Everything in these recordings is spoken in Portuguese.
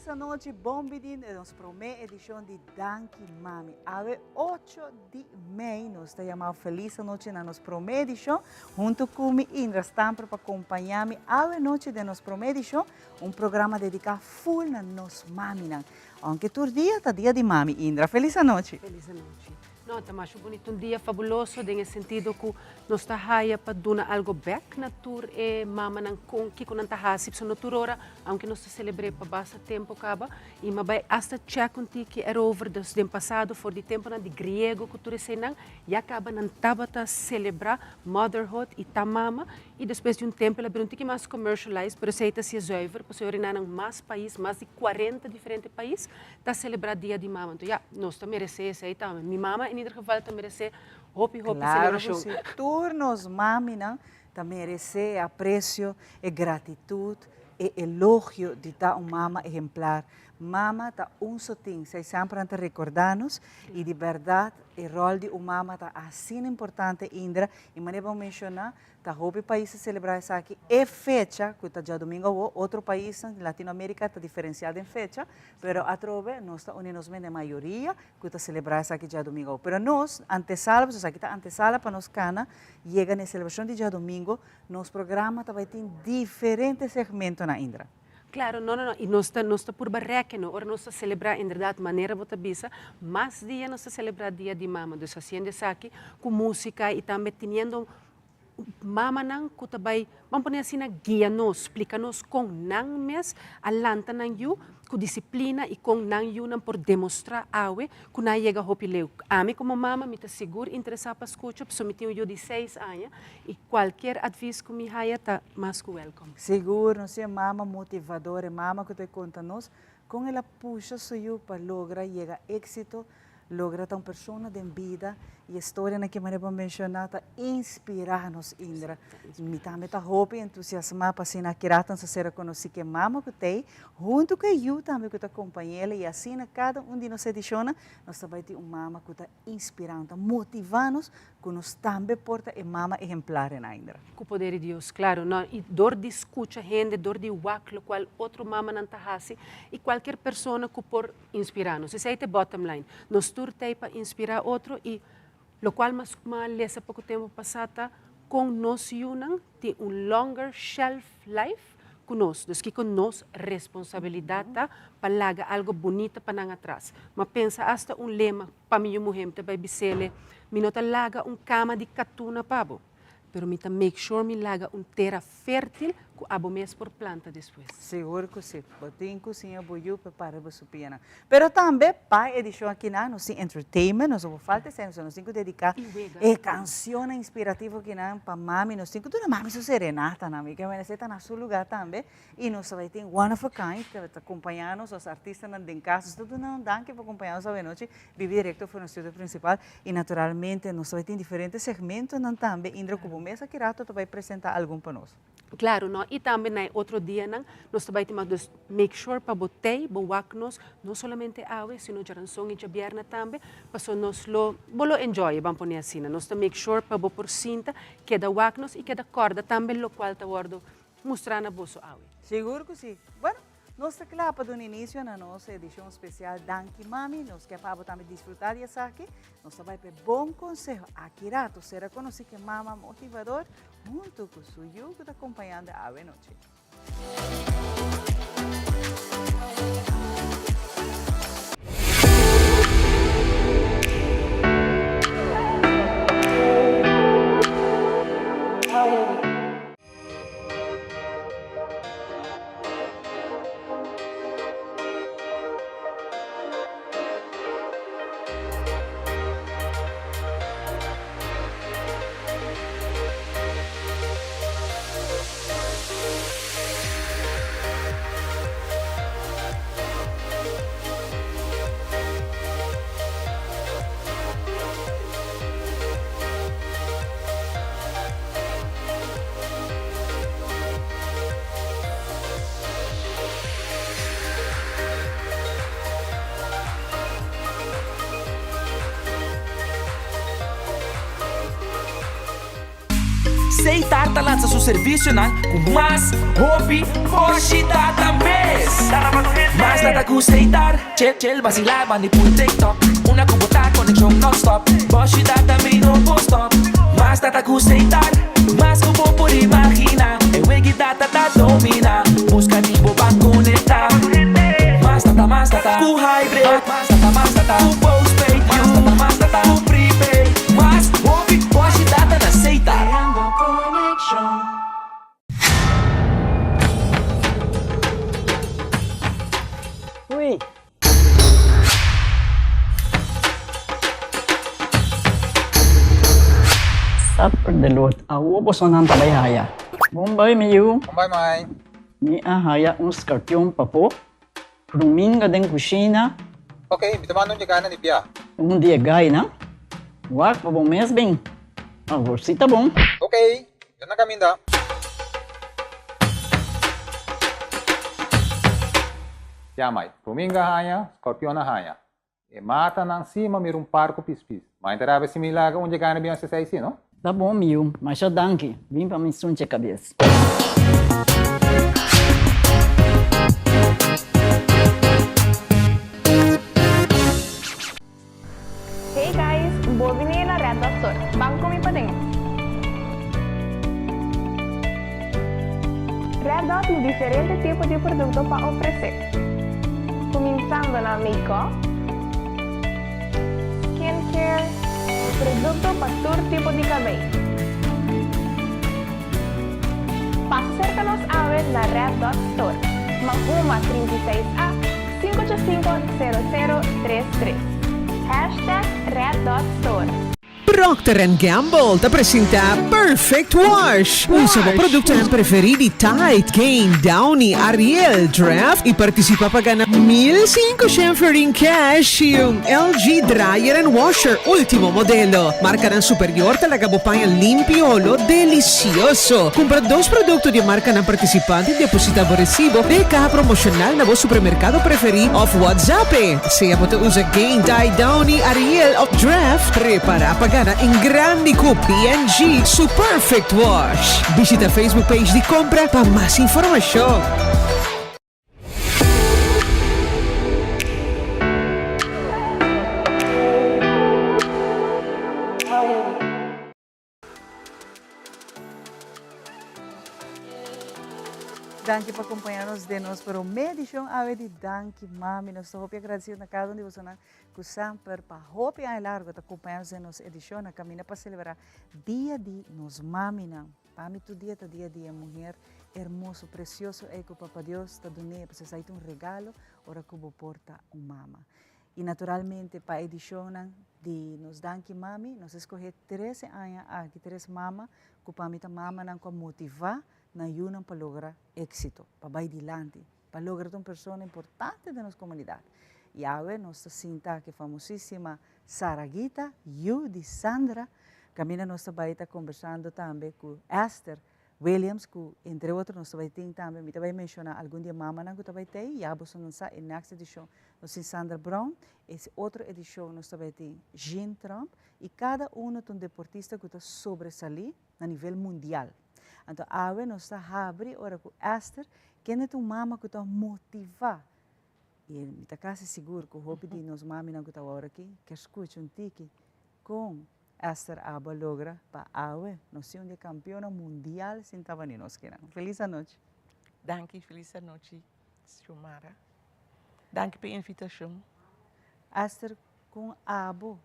feliz noite, bom bem-vindo a nossa primeira edição de Danke Mami. A 8 de maio, nós estamos chamando Feliz Noite na nossa primeira edição, junto com a Indra Stamper para acompanhar-me a noite da nossa primeira edição, programa dedicado full na nossa mami. Aunque todo dia está dia de mami, Indra. Feliz noite. Feliz noite. Não, tá mais bonito, dia fabuloso, no sentido que nós está raia para dar algo back na tour e mama não com que com nanta hasip so na tour ora, aunque nós celebrei para basta tempo acaba, e mabai hasta check conti que era over dos dem passado for de tempo na de grego que tu resenang, e acaba não tava ta celebrar motherhood e ta mama e depois de tempo ela pergunta que mais commercialized, pero sei ta se zuiver, por ser em mais país, mais de 40 diferentes países, ta celebrar dia de mama. Então, ja, nós ta merece sei ta, mi mama in ieder geval te merece hopi celebração. Turnos mami te merece aprecio e gratitude e elogio de dar mama exemplar. Mama tá sotinho, sei sempre antes recordar-nos e de verdade o rol de mama tá assim importante Indra e maneira vamos mencionar tá hopi países celebrar essa aqui é fecha que tá já domingo ou outro país na Latinoamérica tá diferenciado em fecha, pero a trove nós tá unidos na maioria que tá celebrar essa aqui já domingo, pero nós antesala, você aqui tá antesala para nós cana chega na celebração de já domingo, nos programa tá vai ter diferentes segmentos na Indra. Claro, não. E nós estamos por barreque, não? Ora, nós estamos a celebrar, em verdade, maneira de bisa, mais dia nós estamos a celebrar dia de mama. Então, fazendo isso aqui, com música e também tendo mama não, que também, vamos pôr assim, guia-nos, explica-nos com não mes, alanta não you, com disciplina e com não you, não por demonstrar awe, que não chega a hopileu. A mim, como mama, me está seguro, interessado para escutar, porque me tenho eu de 6 anos, e qualquer advice que me haja, está mais que welcome. Seguro, não sei, mama motivadora, mama que te conta-nos, com ela puxa suyo para lograr chegar êxito, logra uma pessoa de vida e a história na que maneira mencionar está inspirar-nos Indra. Me também está hope entusiasmar para assim naquela ser conhecido que mama que tem junto com eu também que está acompanhando e assim cada de nós ediciona nós também ter mama que está inspirando, está motivando-nos que nós também porta e mama exemplar na Indra. Com o poder de Deus, claro, não, e dor de escuta gente, dor de wak, lo qual outro mama não está e qualquer pessoa que por inspirar-nos. Isso aí é bottom line. Nós turtei para inspirar outro e lo qual mas lesa pouco tempo passado com nós unam tem longer shelf life conosco, dus que com nós responsabilidade para lagar algo bonito para não atrás. Mas pensa hasta lema para minha mulher, te vai bisele, me nota laga cama de catuna pabo, pero me make sure me laga terra fértil que abo mes por planta depois. Seguro que sim. Botem cozinha boiu para a supina. Pero também para edição aqui na nós entertainment, nós vamos falta sempre nós temos que dedicar canção inspirativa aqui na para mami, nós temos que toda mami sua serenata na que vai ser na seu lugar também e nós vai ter one of a kind que vai acompanhar os artistas na den casa, tudo não dá que para acompanhar os a noite, vive direto foi no estúdio principal e naturalmente nós vai ter diferentes segmentos não também Indra como mesa que rato vai apresentar algum para nós. Claro, não. E também outro dia nós também temos que make sure para botei, boak-nos, não somente awe, sino jaranção e jabierna também, para nós lo enjoy, vamos pôr assim, nós temos make sure para bo por cinta, queda wak-nos e queda corda também, lo qual está guardo mostrar na bolso awe. Seguro que sim. Bueno, nós estamos para dar início na nossa edição especial Danke Mami, nós queremos também desfrutar disso aqui, nós vamos ter bom conselho, aqui rato, será conhecido que mama motivador, junto com o suyo que está acompanhando a noite. aceitar lança seu serviço não com mais hobby forchita também mas nada que aceitar chill vacilar manipula TikTok uma que botar conexão non-stop forchita também não vou stop mas nada que aceitar mas que vou por imaginar eu que data domina busca de boba conectar mas tata ku hybrid mas tata ku postpaid mas tata ku prepaid mas hobby pode data na aceita Uy. Sapper de lot awo po sonan tabayhaya. Bombay miyu Bye, Mai. ni ahaya uns kartyon papo. Prumin ka den kusina. Okay, bitamano niya ka na ni Pia. Um dia gay na. Wak pa bom mes bing. Sita bom. Okay, yan na kami da. Pia, Mai. Puminga haya, Scorpion na haya. E mata nang cima mir parco pispis. Mai terá se milaga onde ka na biyan sa saisi, no? Tá bom, miu. Mas já danke. Vim pra mim sunche cabeça. Hey guys, bovini na Red Dot Store. Bangko mi pa din. Red Dot tem diferentes tipos de produtos para oferecer. Começando na make-up, skincare, produto para todo tipo de cabelo. Passa cerca nos aves na Red Dot Store. Manguma 36A 585-0033. Hashtag Red Dot Store. Procter & Gamble te presenta Perfect Wash. Usa mo produkto ng preferiti Tide, Gain, Downy, Ariel, Draft e participa pa ganap 1,500 rin cash yung LG Dryer and Washer Ultimo modelo. Marca ng superior talaga bupang limpiolo, delicioso. Compra 2 produkto di marca ng participante e deposita mo resibo de caja promocional na vos supermercado preferi of WhatsApp. Siya mo to usa Gain, Tide, Downy, Ariel of Draft. Prepara pa ganap en grande ko P&G su Perfect Wash. Visita Facebook page di compra para más información. Danke por acompanhar-nos de nós para uma edição ave de Danke Mami. Nós estamos agradecidos na cada um de vocês que sempre para hope a largo de acompanhar-nos de nossa edição na caminha para celebrar dia a dia nos mami não. Para mim todo dia a dia mulher hermoso, precioso é que o Papa Deus está dando para você sair regalo ora que vou porta mama. E naturalmente para a edição de nos Danke Mami, nós escolhemos 13 anos aqui 13 mama que para mim mama não com motivar na ayunan para lograr éxito, para ir adelante, para lograr uma pessoa importante da nossa comunidade. E agora, nossa cinta que é famosíssima, Saraguita, Yu de Sandra, caminha nossa baita conversando também com Esther Williams, que entre outros nós vai ter também, me vai mencionar algum dia mama não que vai ter, e a você não sabe, na next edição, nós tem Sandra Brown, esse outra edição nós vai ter Jean Trump, e cada um tem um deportista que está sobressalir a nível mundial. Então, agora nós abrimos ora com Esther, que é uma mama que está motivada. E me está quase seguro que o hobby de nós mami não está agora aqui, que escute um tique com Esther Aba logra para agora nós somos campeona mundial sem tabanir nós queremos. Feliz noite. Danke, feliz noite, Xiomara. Danke pela invitação. Esther com Abo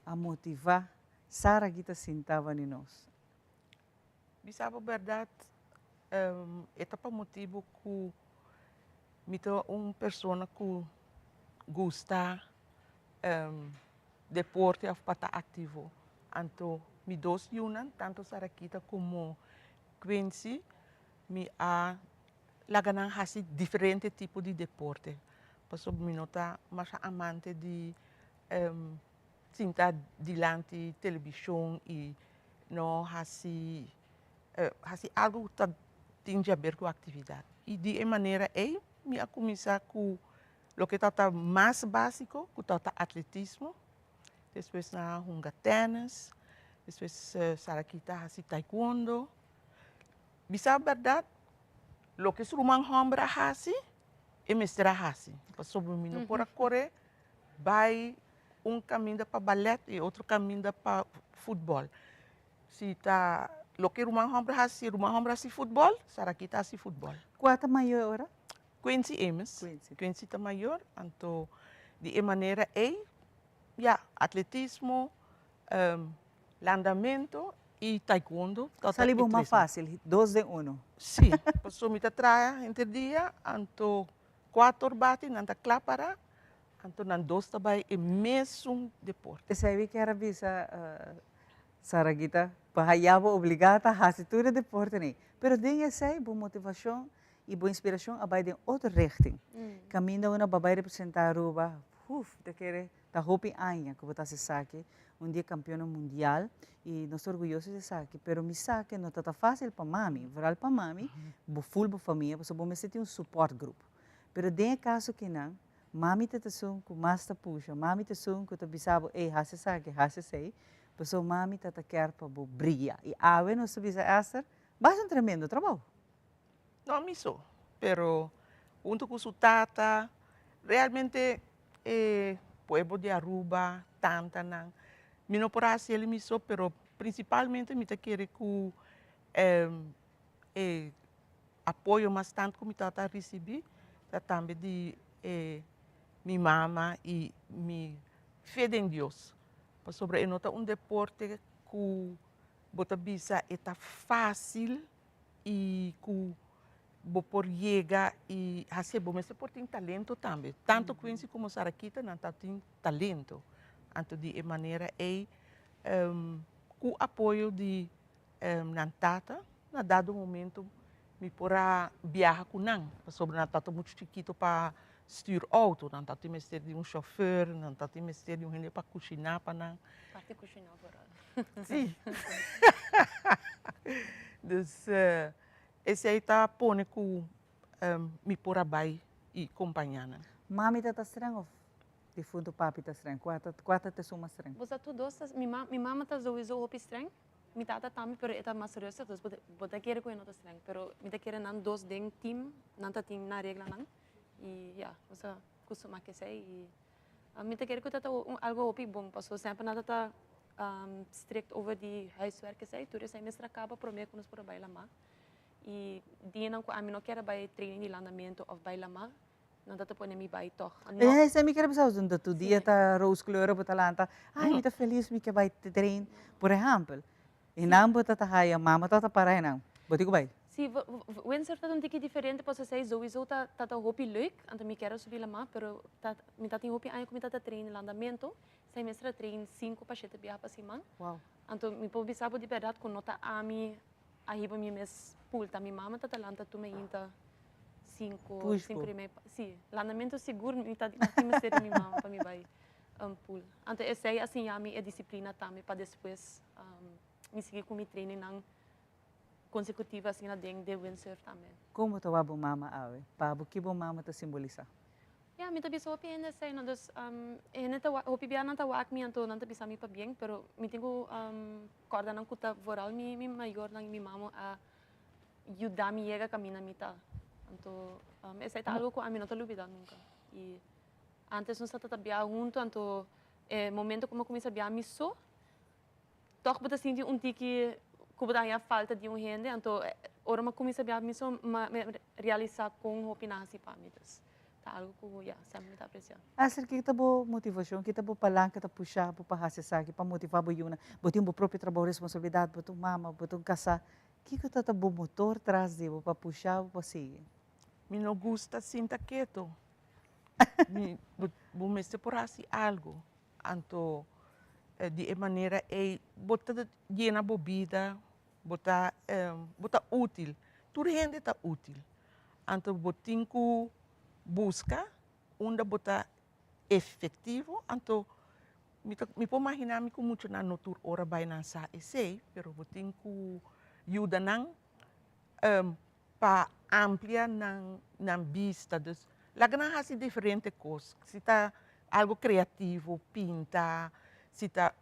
a motivar Sara que está sentada em nós. Sabe a verdade, etapa motivo que me tô uma pessoa que gosta deporte para estar ativo. Então, me dois yunan, tanto Sarakita como Quincy, me a laganan hasi diferente tipo de deporte. Passo me nota mais amante de sentar diante televisão e não hasi algo que tem a ver com a atividade. E de maneira aí, me a começar com o que está mais básico, que está atletismo, depois na runga tênis, depois Sarakita hasi taekwondo, bisa verdade, lo que es rumang hombra hasi, e mestra hasi. Passou o menino por a correr, vai caminho para ballet e outro caminho para futebol. Se tá, lo que rumang hombra hasi futebol, será que tá hasi futebol. Quanto maior hora? Quincy Emes, Quincy. Quincy tá maior, então de maneira atletismo, landamento e taekwondo. Salibo mais fácil, 2 de 1. Sim, passou me traia entre dia, então 4 bate nanta clapara, então nan 2 também é mesmo deporte. Você sabe que era visa Saragita, pahayabo obligada a fazer tudo deporte nem. Pero tem essa boa motivação e boa inspiração a de outra richting. Caminho uma babai representar Aruba, te quer ta hopi aña que você se saque dia campeão mundial e nós orgulhosos de saque, pero mi saque não tá fácil para mami, viral para mami, full para família, porque bom me support group. Pero tem caso que não, mami te sung ku mas puxa, mami te sung ku ta bisabo, hase saque, hase sei, porque mami te quer para brilhar. E ave não se bisa Esther, basta um tremendo trabalho. Não me sou, pero junto com sua tata, realmente pueblo de Aruba, tanta não. Mi não por assim ele me sou, pero principalmente me te quer que apoio mais tanto como tata recebi, também de minha mama e me fé em Deus. Sobre nota deporte que bota bisa está fácil e que por chegar e assim bom, mas por tem talento também. Tanto Quincy como Sarakita não tem talento. Então de maneira com apoio de Nantata, na dado momento me porá viajar com não, sobre Nantata muito chiquito para stuur auto, dan dat hij mestre de chauffeur, dan dat hij mestre de gente para cozinhar para não. Parte cozinhar agora. Sim. Dus esse aí tá pone com me por abai e acompanhando. Mami tá estranho ou de fundo papi tá estranho? Quatro te suma estranho. Você tu dois, minha mama tá sowieso op estranho. Mi tata também, pero eta mais seriosa, dus bota querer com não estranho, pero mi ta querer nan dos ding team, nan ta ting na regla nan. E você costuma que sei e me te quero que tá algo opi bom, passou sempre nada tá strict over de huiswerk sei, tudo sei mestra acaba prometo nos por bailar má e dia não a mim não quero vai treinar de landamento ou bailar má, não dá para me vai toch. Sei me quero pensar onde tu dia tá rose color ou talanta, ai me tá feliz me que vai treinar, por exemplo, e não bota tá haia mama tá para não, botigo vai. Sim, Windsor está um pouquinho diferente, posso dizer, sowieso está hopi leuk, então me quero subir lá mais, pero me tá tem hopi ainda como tá treino landamento, sei mestra treino 5 para 7 biar para cima. Wow. Então me pode saber de verdade com nota a mim, a riba me mes pool, tá minha mama tá talanta tu me inta 5 sempre sim, landamento seguro me tá tem mestra minha mama para me vai pool. Então esse aí assim a minha disciplina também para depois me seguir com me treino não consecutiva assim na deng de windsurf também. Como tu wabo mama awe? Pabo que bom mama te simboliza? Ja, mi tabi so hopi ene sei, no dus ene ta hopi bia nanta wak mi anto nanta bisa mi pa bien, pero mi tengo corda nang kuta voral mi maior nang mi mamo a ayudar mi llega camina mi ta. Anto ese ta algo ko a mi no te olvida nunca. E antes nos tata bia junto, anto momento como começa bia mi so, toch bota sinti un tiki como daí falta de gente, então ora uma comissa bem missão realizar com opiniões para mim, tá algo que sempre me dá pressão. Acer que tá boa motivação, que tá boa palanca, tá puxar, para fazer saque, para motivar a Yuna, botar um próprio trabalho, responsabilidade, botar mama, botar casar, que tá boa motor traz de para puxar, para seguir. Me não gusta sinta quieto, me vou mestre por assim algo, então de maneira botar llena bebida botar útil, tudo gente está útil. Então, botin que busca, onde botar efetivo, então, me pode imaginar que muito na notur ora vai lançar esse, pero botin que ajuda não para ampliar na vista, dus, lá não há diferentes coisas, se está algo criativo, pinta, se está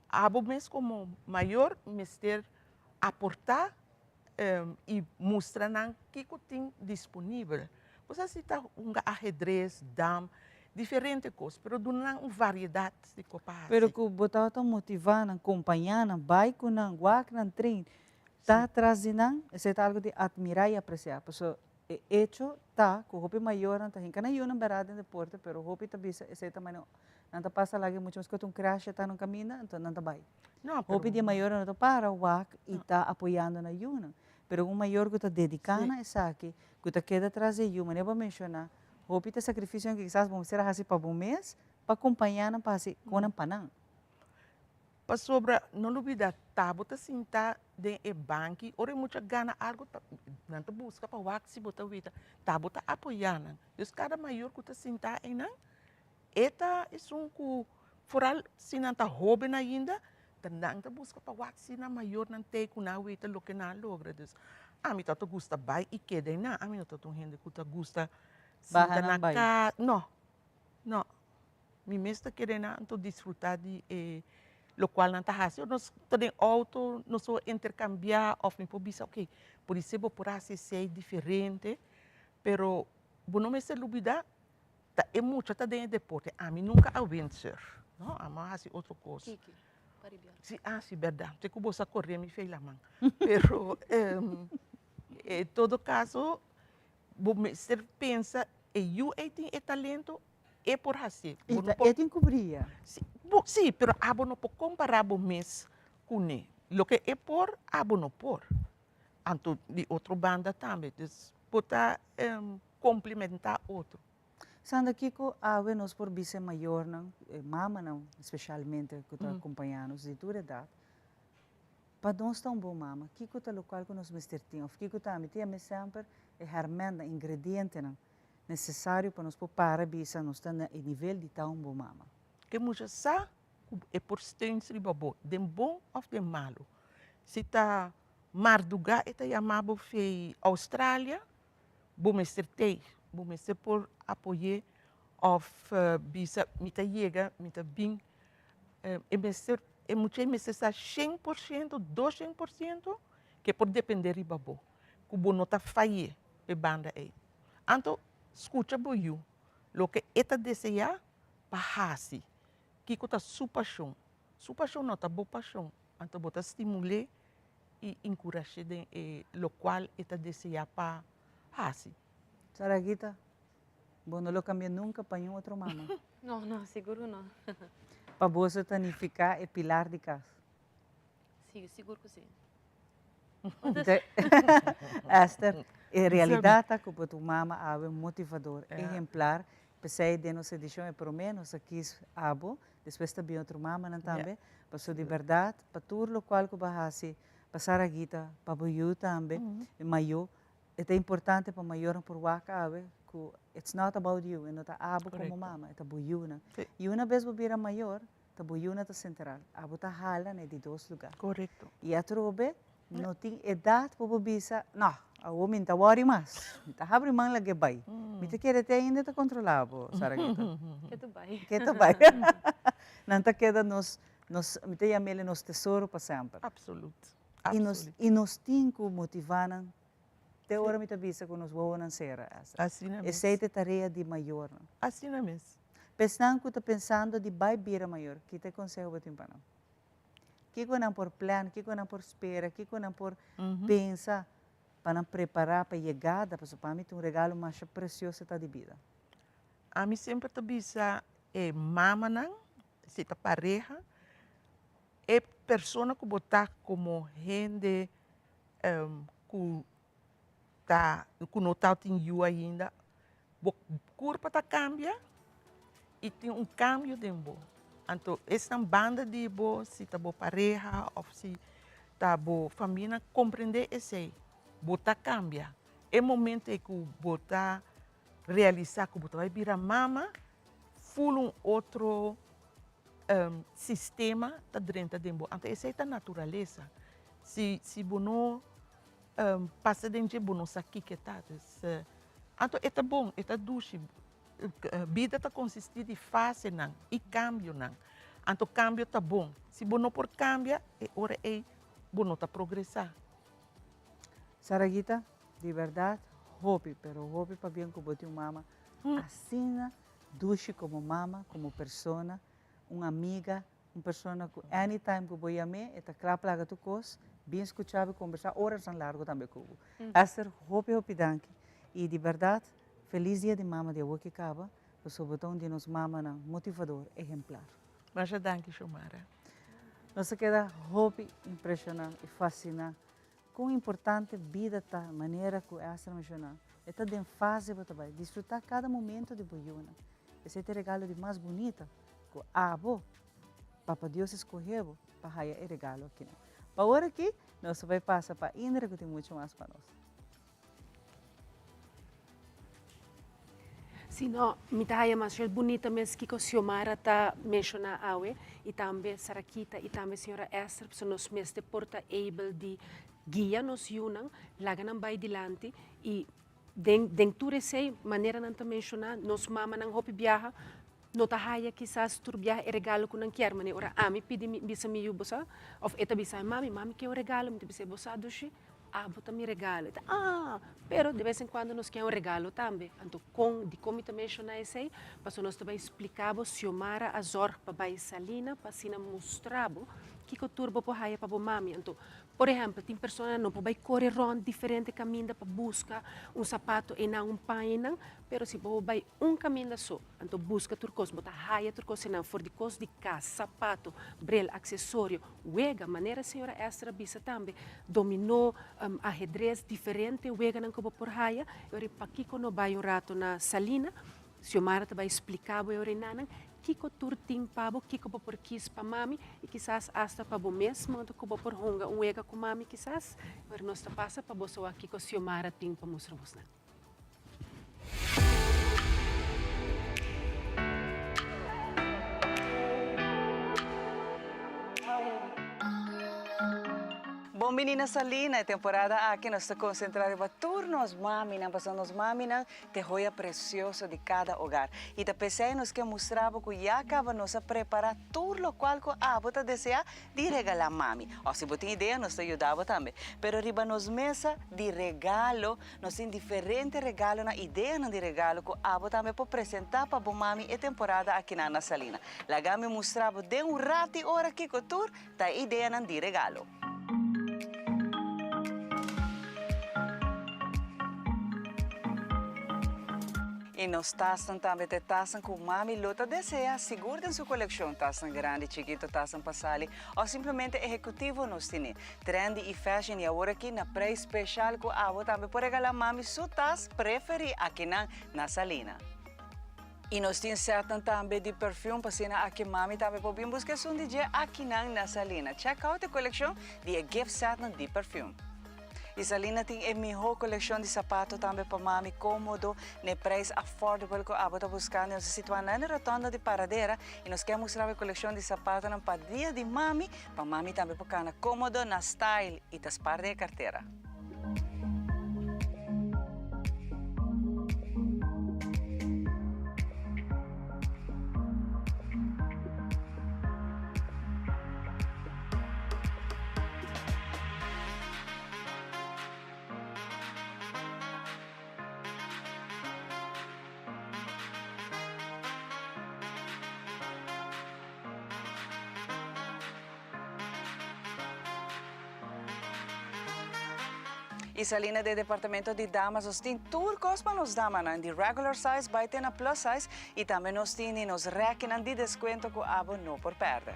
algo mesmo como maior, mestre aportar e mostra não que tem disponível. Você cita ajedrez, dam, diferente coisas, mas do não variedade de copas. Pero que botar tão motivando, acompanhando, vai com não, guac não trein, tá atrás de não, isso é algo de admirar e apreciar. Porque é hecho tá, que o hopi maior não tá, hinca não não berada em deporte, pero o hopi tá bisa, esse também não tá passa lá que muitos que um crash tá no caminho, então não tá vai. Não, O hopi de maior não tá para o guac e tá apoiando na yuna. Pero um maior que tá dedicando a essa aqui, que tá queda atrás de yuma, nem vou mencionar. O hopi tá sacrifício que quizás vamos ser assim para um mês, para acompanhar para assim, com um panang. Para sobra, não olvida, tabo tá sentar de banco, ora muita gana algo, não tá busca para o se botar vida, tabo tá apoiando. Então, cada maior que tá sentar aí não, eta é que foral se não tá roubando ainda, não tá busca para o se na maior não tem que não vida lo que não logra. Então, a mim tá gosta bai e que daí não, a mim não tá tão gente que tá gosta sentar na casa, não, me mesmo que daí não tô desfrutar de lo qual não está assim, nós temos auto, nós só intercambiar, ou me pobisa, ok, por isso vou por assim ser diferente, pero não me se olvidar, é muito, tá dentro de deporte, a mim nunca a vencer, não, a mais assim outra coisa. Kiki, paribian. Sim, verdade, tem que você correr me fez a mão, pero em todo caso, você pensa, eu tenho talento, é por assim. E tem cobria. Sim, pero abo não pode comparar o mês com ele. O que é por, abo não por. Anto de outra banda também. Então, pode complementar outro. Sanda Kiko, ave nos por vice maior, não, mama não, especialmente, que está acompanhando, de toda idade. Para nós tão bom mama, Kiko está local que nós mestertinhos. Kiko está me sempre é hermenda, ingrediente não, necessário para nós para bisa nós estar no nível de tão bom mama. Que muitas sa é por steins ribabo, de bom ou de malo. Se está marduga, está chamado de Austrália, bom mestertei, bom mester por apoiar of bisa mita chega, mita bem, é mester é muito mester sa 100%, 200% que por depender ribabo, que bom não tá faie pe banda aí. Então, escuta boiu, lo que eta deseja pahasi. Kiko tá super paixão não tá boa paixão, então bota estimular e encorajar de lo qual eta deseja para hasi. Saragita, bom não lo cambia nunca para nenhum outro mama. No, seguro não. Para você tanificar é pilar de casa. Sim, seguro que sim. Esther, em realidade, como tu mama é um motivador, exemplar. Pensei de nossa edição é pelo menos aqui abo, depois também outro mama não também, passou de verdade, para tudo o qual que bahasi, passar a guita, para boiú também, maior, é importante para maior por waka ave, que it's not about you, não tá abo como mama, é boiú na. E uma vez vira maior, tá boiú na tá central, abo tá hala né de dois lugares. Correto. E a trobe não tem idade para bisa, não. A homem está worry mais. Está abre mão lagi bay. Mita quer ter ainda está controlado, Saragita. Que tu vai. Que tu vai. Não está queda mita yamele nos tesouro para sempre. Absoluto. E nos tem que motivar até hora mita bisa que nos vão ser. Assim mesmo. Essa é a tarefa de maior. Assim mesmo. Pensando que está pensando de vai vir maior, que te consegue bater para não. Que não por plano, que não por espera, que não por pensar. Para preparar para a chegada, para mim, um regalo mais precioso da vida. A mim sempre te bisa mama não, se tá pareja, é pessoa que botar como gente que não tá tem you ainda, o corpo tá cambia e tem cambio de bo. Então, essa banda de bo, se tá bo pareja ou se tá bo família, compreender esse botar cambia. É momento em que botar realizar que botar vai virar mama, full outro sistema tá dentro de bo. Então essa é a natureza. Se bono passa dentro de bono aqui que tá, então é bom, é duche. Vida tá consistir de fase não e cambio não. Então cambio tá bom. Se bono por cambia, é hora bono tá progressar. Saraguita, de verdade, hope, pero hope para bien como tu mama. Assina, duche como mama, como persona, uma amiga, uma pessoa que anytime que vou a mim, está claro para tu cos, bem escutável, conversar horas tão largo também com o. Esther, hope, danke. E de verdade, feliz dia de mama de hoje que acaba, por sobretudo de nos mama na motivador, exemplar. Mas danke, Xiomara. Nós queda hope impressionante e fascinante. Quão importante a vida está, a maneira que Esther mencionou. Está em fase para trabalhar, desfrutar cada momento de boiuna. Esse é o regalo de mais bonito que abo, Papa Deus escolheu para raiar o regalo aqui. Para agora aqui, nós vai passar para Indra, que tem muito mais para nós. Se não, me está mais bonita mesmo que a Xiomara está mencionando e também Saraquita e também a senhora Esther, porque nós mesmo porta able de guia nos unam, laga não vai dilante e dentro dessa maneira não está mencionando, nós mama não hopi viaja, não está raia quizás tur viaja e regalo que não quer, mas ora ami pedi bisa mi yubosa, of eta bisa mami quer o regalo, me bisa bosa dushi. Bota mi regalo. Pero de vez em quando nós queremos regalo também. Então, de como também mencionar isso aí, para nós também explicar a Xiomara a zor para a Salina, para assim mostrar que o turbo para raia para a mami. Então, por exemplo, tem pessoas não podem correr rond diferente caminho para buscar sapato e não paina, pero se vai caminho só, então busca turcos, bota raia turcos, se não for de coisa de casa, sapato, brel, acessório, wega, maneira a senhora Esther bisa também, dominó, ajedrez diferente, wega não como por raia, eu para que não vai rato na Salina, Xiomara vai explicar o orinanan, kiko turting pabo, kiko por kis pa mami, e quizás hasta pa bo mesmo, to kubo por honga, wega com mami quizás, pero nós passa pa bo so aqui com Xiomara ting pa mostra vos na. Bom, menina Salina, temporada aqui nós estamos concentrados para turnos mami, passando os mami, te joia precioso de cada hogar. E te pensei nos que mostrava que já acaba nos a preparar tudo o qual que você deseja de regalar mami. Ou se você tem ideia, nós te ajudava também. Pero riba nos mesa de regalo, nós tem diferente regalo na ideia de regalo que você também pode apresentar para a mami e temporada aqui na Salina. Lá me mostrava de rato e hora aqui que tur, tá ideia de regalo. E nós taçam também te taçam com mami luta deseja, segura em sua coleção taçam grande, chiquito, taçam passali, ou simplesmente executivo nós tem. Trendy e fashion e agora aqui na preço especial com a também por regalar mami sua taça preferida aqui na Salina. E nós temos certo também de perfume, para aqui mami também pode buscar um DJ aqui na Salina. Check out a coleção de gift set de perfume. E Salina tem a melhor coleção de sapatos também para mami, cômodo, no preço affordable que a está buscando. Nós situamos na rotonda de Paradeira e nós queremos mostrar a coleção de sapatos para dia de mami, para mami também para cana cômodo, na style e das partes da carteira. E Salina de departamento de damas, nós temos turcos para nos damas, de regular size, vai ter na plus size, e também nós temos nos requinan de desconto que a não por perder.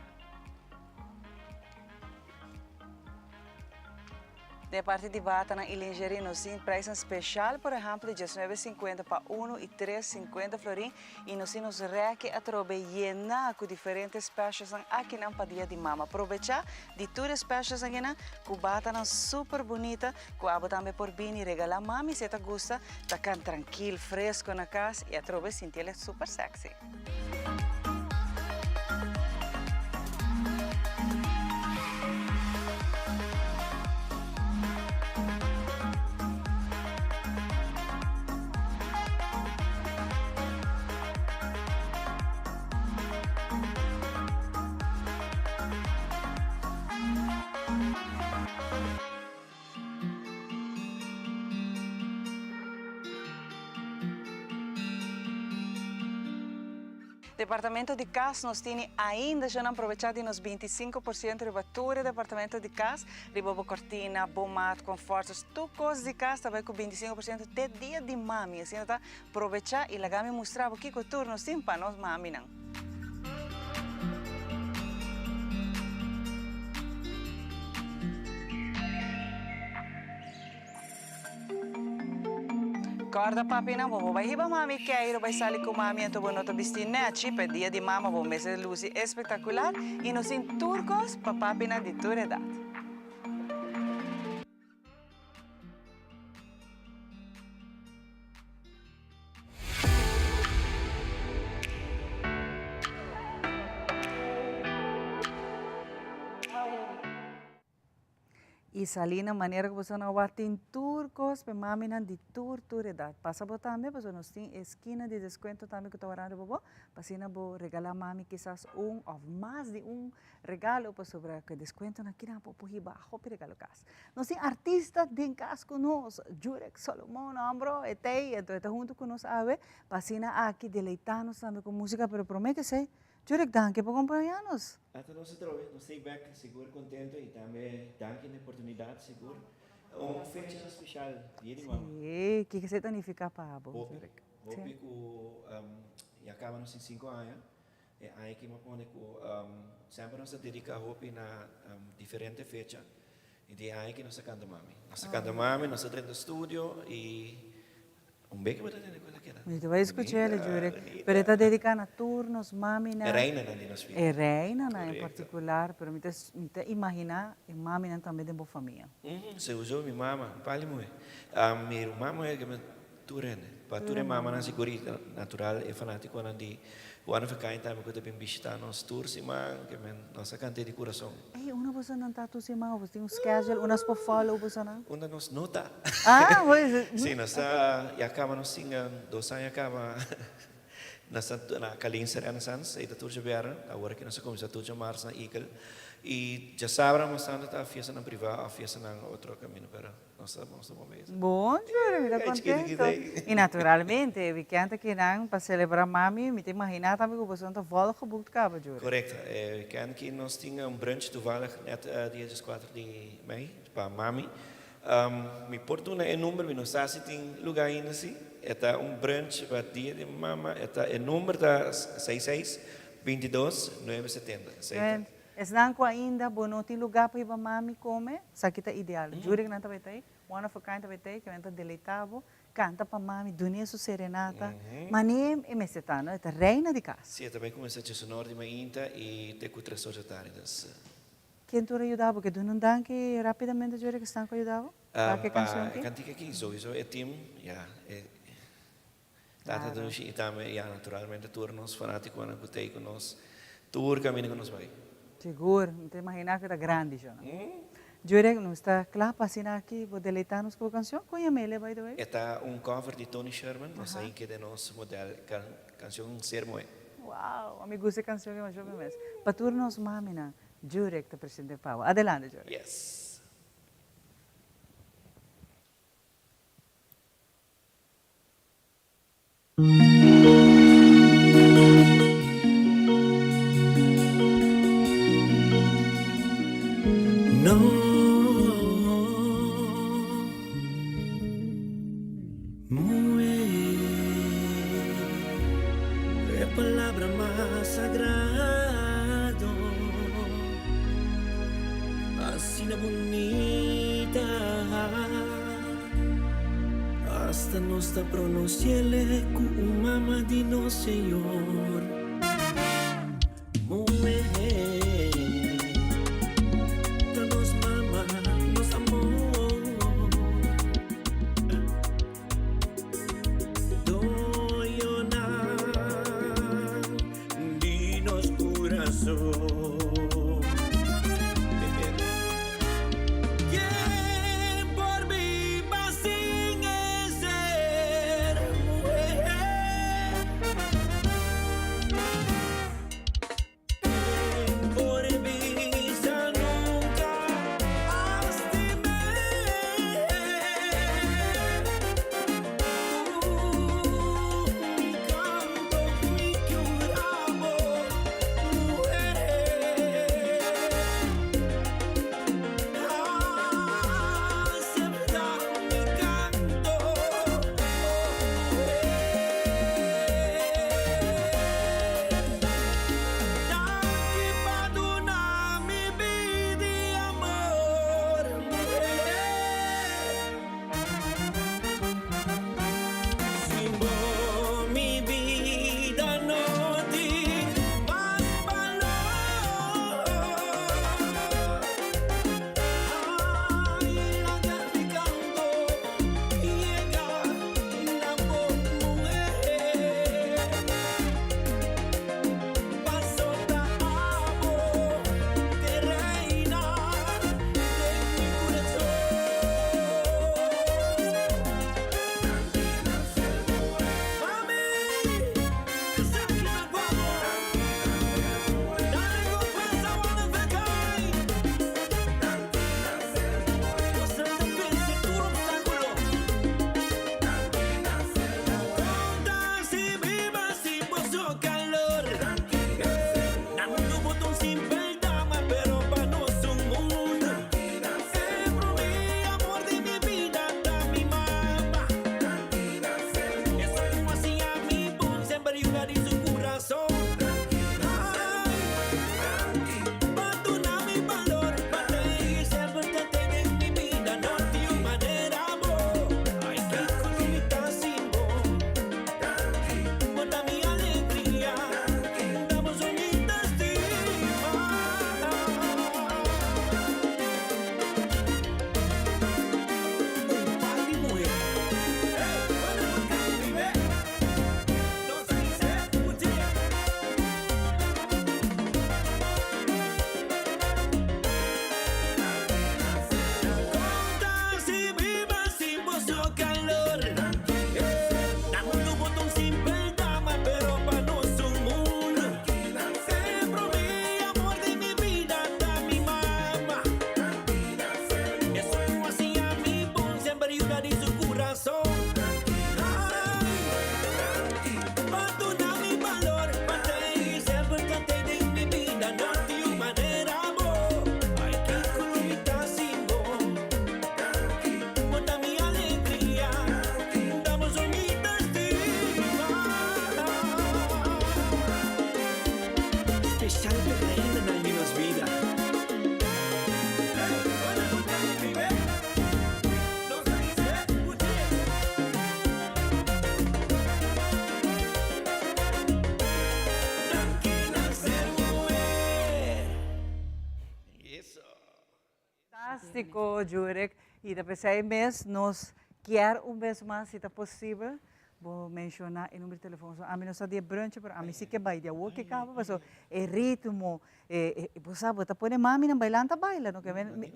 De parte de bata e lingerie, nós temos preço especial, por exemplo, de R$19,50 para 1 e R$3,50 florim, e nós temos reque a trobe llena com diferentes peças aqui na dia de mama. Aproveitar de todas as peças aqui na com bata super bonita, com a também por bem e regalar mami, se te gusta, tá tranquilo, fresco na casa e a trobe sentir super sexy. Departamento de casa, nós temos ainda já não aproveitado nos 25% de batura departamento de casa, ribobo cortina, bom mato, confortos, tudo coisas de casa também com 25% até dia de mami, assim tá aproveitar e lá me mostrar o que o turno sim para nós mami não. Corda papi não, vou vai riba mami quero vai sair com mami então vou nota vestir nete per dia de mama vou mesmo luz espetacular e nos em turcos para papi na de tua idade. E sali na maneira que você não vai ter turcos, para mami não de edad. Passa por também, porque nós temos esquina de desconto também que estou orando bobo, para assim não vou regalar mami quizás ou mais de regalo para sobre que desconto na quina para por riba, hope regalo casa. Nós temos artistas de casa conosco, Jurek, Solomon, Ambro, Etei, então junto com nós ave, para assim aqui deleitarnos também com música, pero promete ser Jurek, danke por acompanhar-nos. Até nós estamos back, seguro, contente e também danke na oportunidade, seguro. Uma fecha especial, dia de mama. Sim, o que você significa para você, Jurek? Hopi que acabamos em 5 anos, e aí que me pone que sempre nos dedica a Hopi na diferente fecha. E de aí que nós cantamos mami. Nós cantamos mami, nós estamos no estúdio e bem que você tem coisa que era. Tu vai escutar ele, Jurek. Pero está dedicado a turnos, mami na. É reina na de nós filhos. É reina na em particular, pero me te imaginar e mami na também de boa família. Se usou minha mama, vale muito. Minha mama é que me turene. Para ture mama na segurança natural é fanático na de one of a kind time que eu tenho visitar nos tours e man que me nossa cante de coração. Ei, uma você não tá tu se mal, você tem um schedule, umas por follow você não? Uma nos nota. Ah, pois. Sim, nessa e acaba nos singa 2 anos acaba nessa na Kalin Renaissance e da turja beira, agora que nós começa turja mars na Eagle e já sabemos que a fiesta na privada, a fiesta na outro caminho, pero nós vamos no momento. Bom, Júlio, está contente. E naturalmente, we can't que não para celebrar mami, me te imaginar também que você não volta com o cabo, Júlio. Correto. We can't que nós tinha brunch toevallig net dia 4 de mei para mami. Me porto na número, nós está tem lugar ainda assim. Eta brunch para dia de mama, eta número da 66 22 970. Es nanco ainda, não tem lugar para ir para mami comer, isso aqui está ideal. Júlio que não está bem, one of a kind está bem, que está deleitável, canta para mami, dunia su serenata, manem e mesetano, é reina de casa. Sim, também começa a sonor de mainta e te cutre societárias. Quem tu ajudava? Porque tu não dá que rapidamente Júlio que estão ajudando? Para que canção aqui? Cantica aqui, sowieso é team, ja, Tata dus e também, naturalmente, turnos fanáticos na cutei com nós, tour caminho com nós vai. Seguro, não te imaginar que está grande já. Jurek, não está claro para assinar aqui, vou deleitar-nos com a canção? Conhece ele, by the way? É cover de Tony Sherman, mas aí que é nosso modelo, canção Ser Moe. Uau, a mim gusta a canção que eu acho mesmo. Para turnos mamina, Jurek te presente Pau. Adelante, Jurek. Yes. No, é palavra mais sagrado, assim é bonita, hasta nos está pronunciando com mama de nosso Senhor. Fantástico, Jurek. E depois aí mês, nós quer vez mais, se está possível, vou mencionar o número de telefone. A mim não sabia brunch, mas a mim sim que vai de o que acaba, mas o ritmo, você sabe, tá põe mami na bailando, tá baila, não quer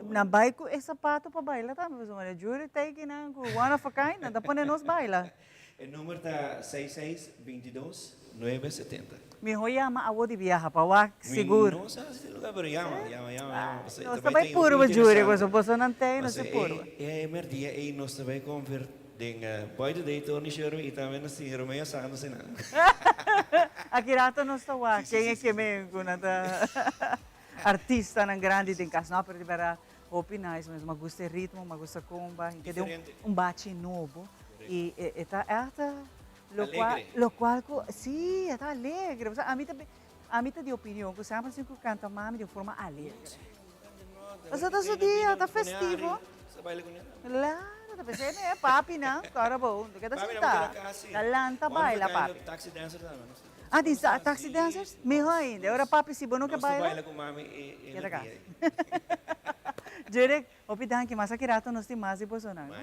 na baile com esse sapato para bailar, tá? Mas o Jurek tá aqui na one of a kind, tá põe nós baila. O número está 6622-970. Me llama a de viaja para lá, seguro. Não sei se lugar, mas llama. Nós também puro, Jurek, você não tem, não se puro. É merdia, e nós também converter pode deitar no choro e também nós temos Romeo Santos, não. Aqui rato nós está lá, quem é que me artista na grande tem casa, não, para liberar opiniões, mas me gusta o ritmo, me gusta comba, que deu bate novo. E está lo qual sim, está alegre. A mim está de opinião, que sempre assim que canta mami de forma alegre. Mas está seu dia, está festivo. Você baila com ela? Claro, está pensando é papi não, cara bom, do que está sentado. Galanta baila papi. Taxi dancer também. Ah, diz taxi dancers? Melhor ainda. Agora papi se bom que baila. Baila com mami e Queda cá. Jurek, opidang que mais aqui rato nós temos mais e Bolsonaro.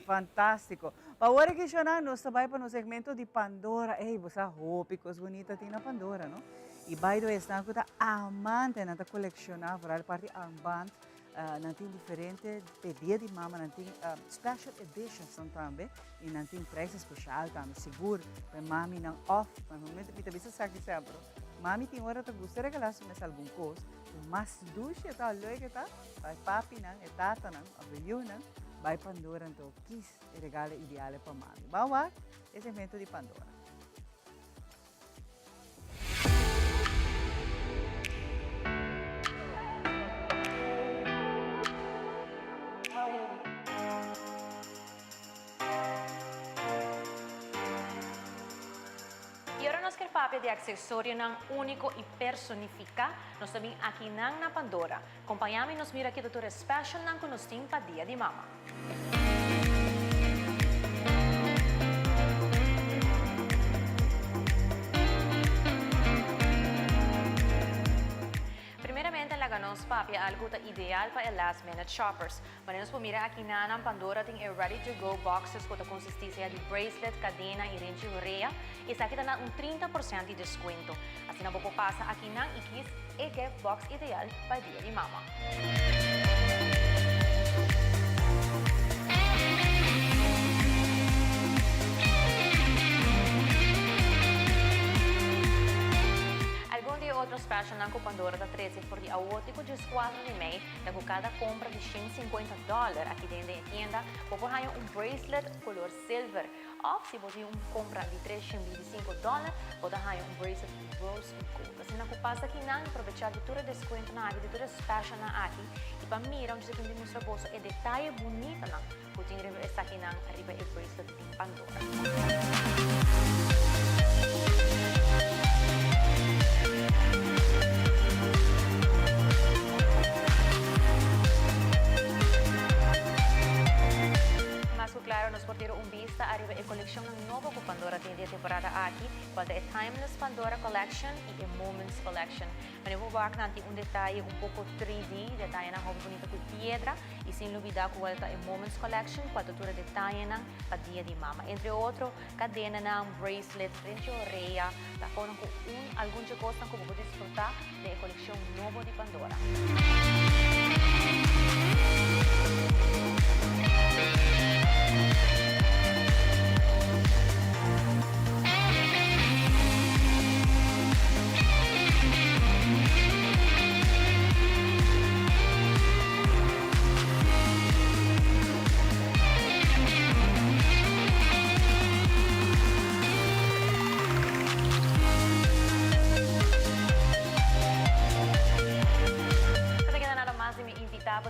Fantástico. Agora que nós vai para o segmento de Pandora. Ei, você roupa, coisa bonita tem na Pandora, não? E by the way, está amante na colecionar, por parte armband, não tem diferente dia de mama, não tem special editions também, e não tem preço especial também, seguro, para mami não off, mas no momento que você sabe sempre, mami tem hora que gosta de regalar se algum coisa, mas duche tá logo que tá, vai papi não, é tata não, avelho não, vai Pandora então, que é regalo ideal para mami. Vamos lá, esse evento de Pandora. E ora nós queremos falar de acessório único e personificar, nós também aqui na Pandora. Acompanhamos e nos mira aqui do tour special que nós temos para dia de mama. Primeiramente, nós papi algo ideal para last minute shoppers. Mas nós pomira aqui na Pandora tem ready to go boxes com a consistência de bracelet, cadena e lentilha. E está aqui dando 30% de desconto. Assim não vou passar aqui na Ikis e gift box ideal para dia de mama. Algum de outros special na Pandora da 13 por dia 8 de 4 de mês, com cada compra de $150 aqui dentro da tienda, você ganha bracelet color silver. Ou se você compra de $325, você ganha bracelet rose gold. Assim, não passa aqui não aproveitar de todo desconto na área, de todo special na aqui, e para mim, onde você tem que mostrar bolso, é detalhe bonito não, porque está aqui não arriba o bracelet de Pandora. Claro, nos portiro vista arriba a coleção nova que Pandora tem de temporada aqui, qual é Timeless Pandora Collection e Moments Collection. Mas eu vou ver aqui detalhe pouco 3D, detalhe na roupa bonita com pedra, e sem dúvida qual é Moments Collection, qual é detalhe na para dia de mama. Entre outros, cadena na bracelet, frente à orelha, tá com algumas coisas que você pode desfrutar da coleção nova de Pandora.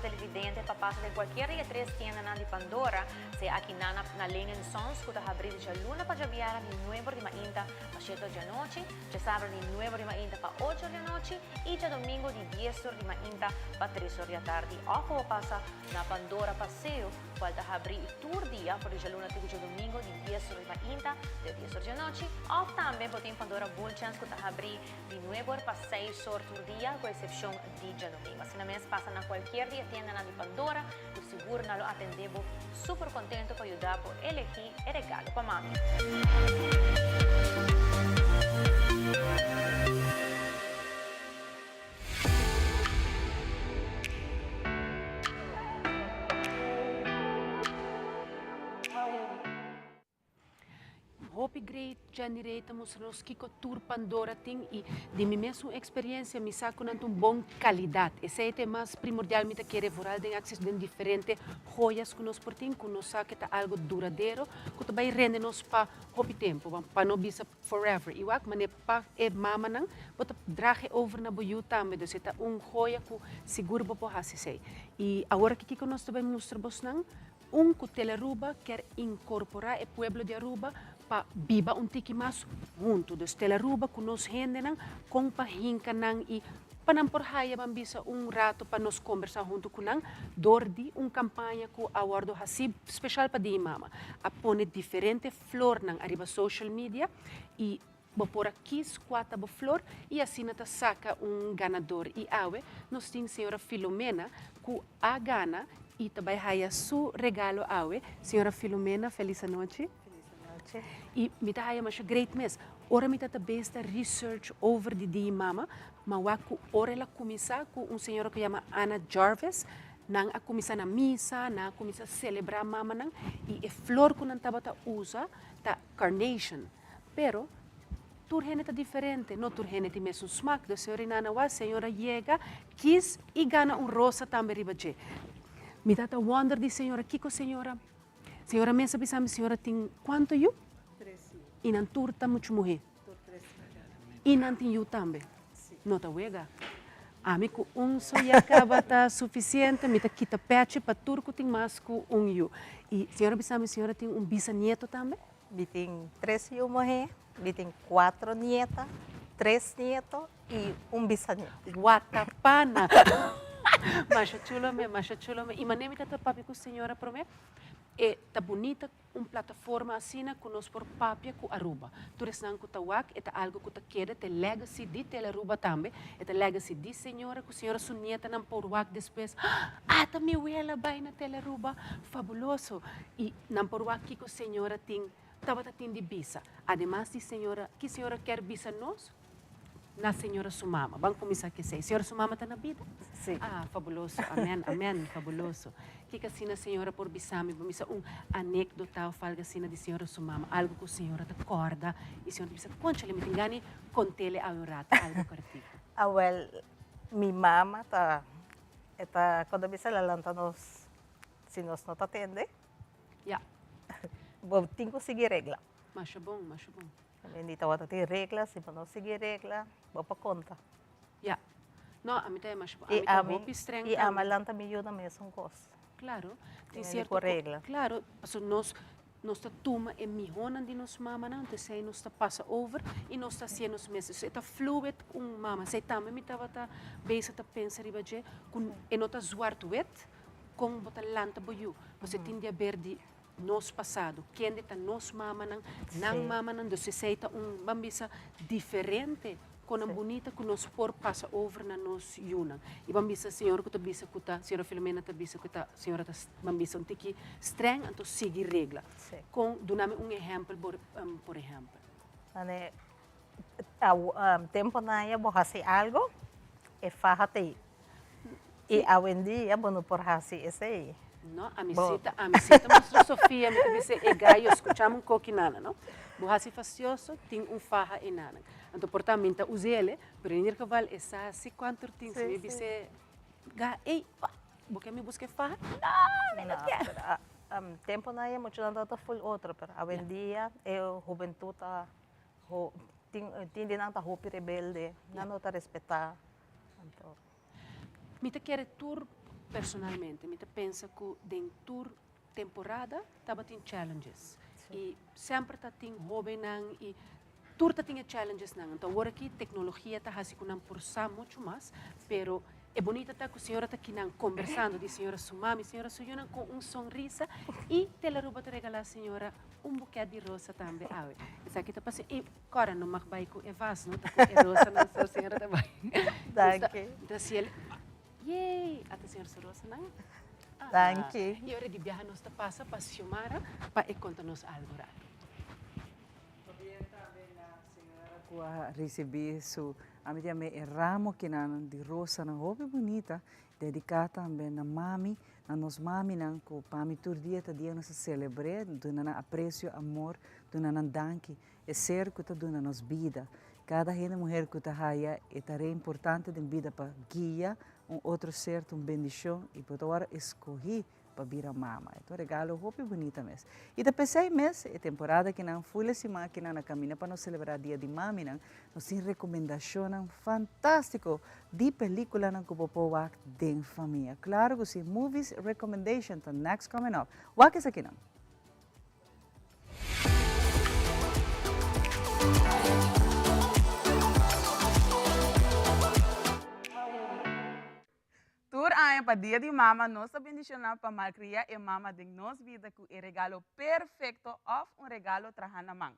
Televidente pasa de cualquier de 3 tiendas de Pandora, se aquí na Lengen Sons, que está abrindo de luna para javiara de 9 de mainta para 7 de noche, de sábado de 9 de mainta para 8 de noche y de domingo de 10 de mainta para 3 de tarde. Ojo pasa na Pandora Paseo, falta abrir tour dia por de luna de domingo de 10 de mainta de 10 de noche, ou também pode em Pandora Bullchance que está abrir de 9 para 6 horas por dia, com exceção de domingo. Assim, na mês passa na qualquer dia tienda na de Pandora, o seguro na lo atendemos super contento para ajudar a elegir o regalo para mami. Hope great generate nos kiko tour Pandora ting e de mi mesma experiência me saco nanto bom qualidade. Esse é mais primordial me querer voral de acesso de diferentes joias que nos portim, que nos saque tá algo duradouro, que também rende nos pa hope tempo, para não bisa forever. E wak mane pa e mama nang, bota drage over na boyu também, dus tá joia que seguro bo hasi sei. E agora que kiko nos também mostra bos nang, Teleruba quer incorporar o pueblo de Aruba para viva tiki mais junto. Dus Teleruba que nos rende com pahinka e para por haya bambisa rato para nos conversar junto com dordi campanha que awardo hasi especial para di mama. A pone diferente flor arriba social media e por aqui 4 flor e assim nata saca ganador e awe nos tem senhora Filomena que a gana e também haya su regalo awe. Senhora Filomena, feliz noite. Feliz noite. E me tá haya mas great mess. Ora me tá besta research over di mama, mas waku ora ela começar com senhora que chama Ana Jarvis, nang a começar na missa, na começar celebrar mama nang e flor que não tabata usa tá carnation. Pero turhene tá diferente, no turhene tem mesmo smack. Da senhora Nana wa, senhora chega, quis e gana rosa também ribaje. Me dá wonder de senhora, Kiko senhora. Senhora mesa bisami senhora tem quanto you? 13. E nan turta muito morrer. E nan tem you também. Não tá wega. Amigo, só já acaba tá suficiente, me tá quita pete para turco tem mais que you. E senhora bisami senhora tem bisnieto também? Me tem 3 you morrer, me tem 4 nietas, 3 netos e bisnieto. Guatapana. Macha chulo me. E mané me tá papi com senhora para mim. E tá bonita plataforma assim com nós por papi com Aruba. Tu resnan com tawak, é algo que tá queda, te legacy de Teleruba também, é legacy de senhora, com senhora sua nieta não por wak depois. Ah, tá minha abuela vai na Teleruba, fabuloso. E não por wak com senhora tem, tava tem de bisa. Además de senhora, que senhora quer bisa nós? Na senhora Sumama. Vamos começar que sei. Senhora Sumama está na vida? Sim. Ah, fabuloso. Amém, amém, fabuloso. Que assim a senhora por bisami, vamos anedota ou falga assim de senhora Sumama, algo que a senhora te acorda e a senhora diz, concha, me engane, contele a rato, algo cartigo. Ah, well, mi mama quando bisa lalanta nos, se nós não atende, yeah. Vou ter que seguir regra. Macho bom, macho bom. Hindi tawa ter reglas, se não seguir regra, vou para conta. Yeah. No, a mim também macho bom. E a malanta me ajuda mesmo coisa. Claro, tem certo regla. Claro, so nós toma e mihona de nos mama não, te sei nós passa over e nós sendo os meses. Eta fluid mama, sei também me tava besa pensa ribaje com e nota zwart wet com bota lanta boyu. Você tem de ver de nos passado, quem está nos mama não mama não, você sei tá bambisa diferente. Com a bonita que nos por passa over na nos yunang. E bambisa senhora que bisa kuta, senhora Filomena ta bisa kuta, senhora ta bambisa tiki streng anto seguir regla. Com doname exemplo por exemplo. Ane tempo na ia borrase algo e fahate. E a dia bono por hasi esse. No, a misita mostra Sofia, me disse e gaio, escuchamos coquinana, no? Borrase facioso tem faha enana. Então, portanto, usele, pero em cavalo, essa se quanto tem, se me disse, ei, porque me busque faha? Não quero. Tempo na ia muito nada tá full outro, pero a dia eu juventude tem de nada roupa rebelde, não tá respeitar. Me te quer tur personalmente, me pensa que dentro temporada estava tem challenges e sempre tá tem jovem e tudo tinha challenges não. Então agora aqui tecnologia tá assim que não forçar muito mais, pero é bonita tá que a senhora tá aqui não conversando de senhora Sumami, senhora Suyuna com sonrisa e te la roupa te regalar a senhora buquê de rosa também. Ah, isso aqui tá passando e agora não mais vai com evas, não tá com rosa não a senhora também. Danke. Então se ele yay, a senhora rosa não? Danke. E hora de viajar nós passa para Xiomara para contar-nos algo raro. A receber su amiga me ramo que nan de rosa na roupa bonita dedicada também na mami na nos mami nan ko pami tur dia ta dia nos celebrar dona na aprecio amor dona na danke e ser que ta dona nos vida cada mulher que ta haya é tare importante de vida para guia outro ser bendição e por agora escolhi para vir a mama. Então, regalo roupa bonita mesmo. E depois 6 meses, é temporada que não fui essa máquina na caminha para nós celebrar dia de mami, nós temos recomendação fantástico de película que o povo wak de família. Claro que sim, movies recommendation, the next coming up. Wak is aqui não. Tur aia pa dia de mama, nossa bendicional para malcria e mama de nos vida que é regalo perfeito of regalo trahana mang.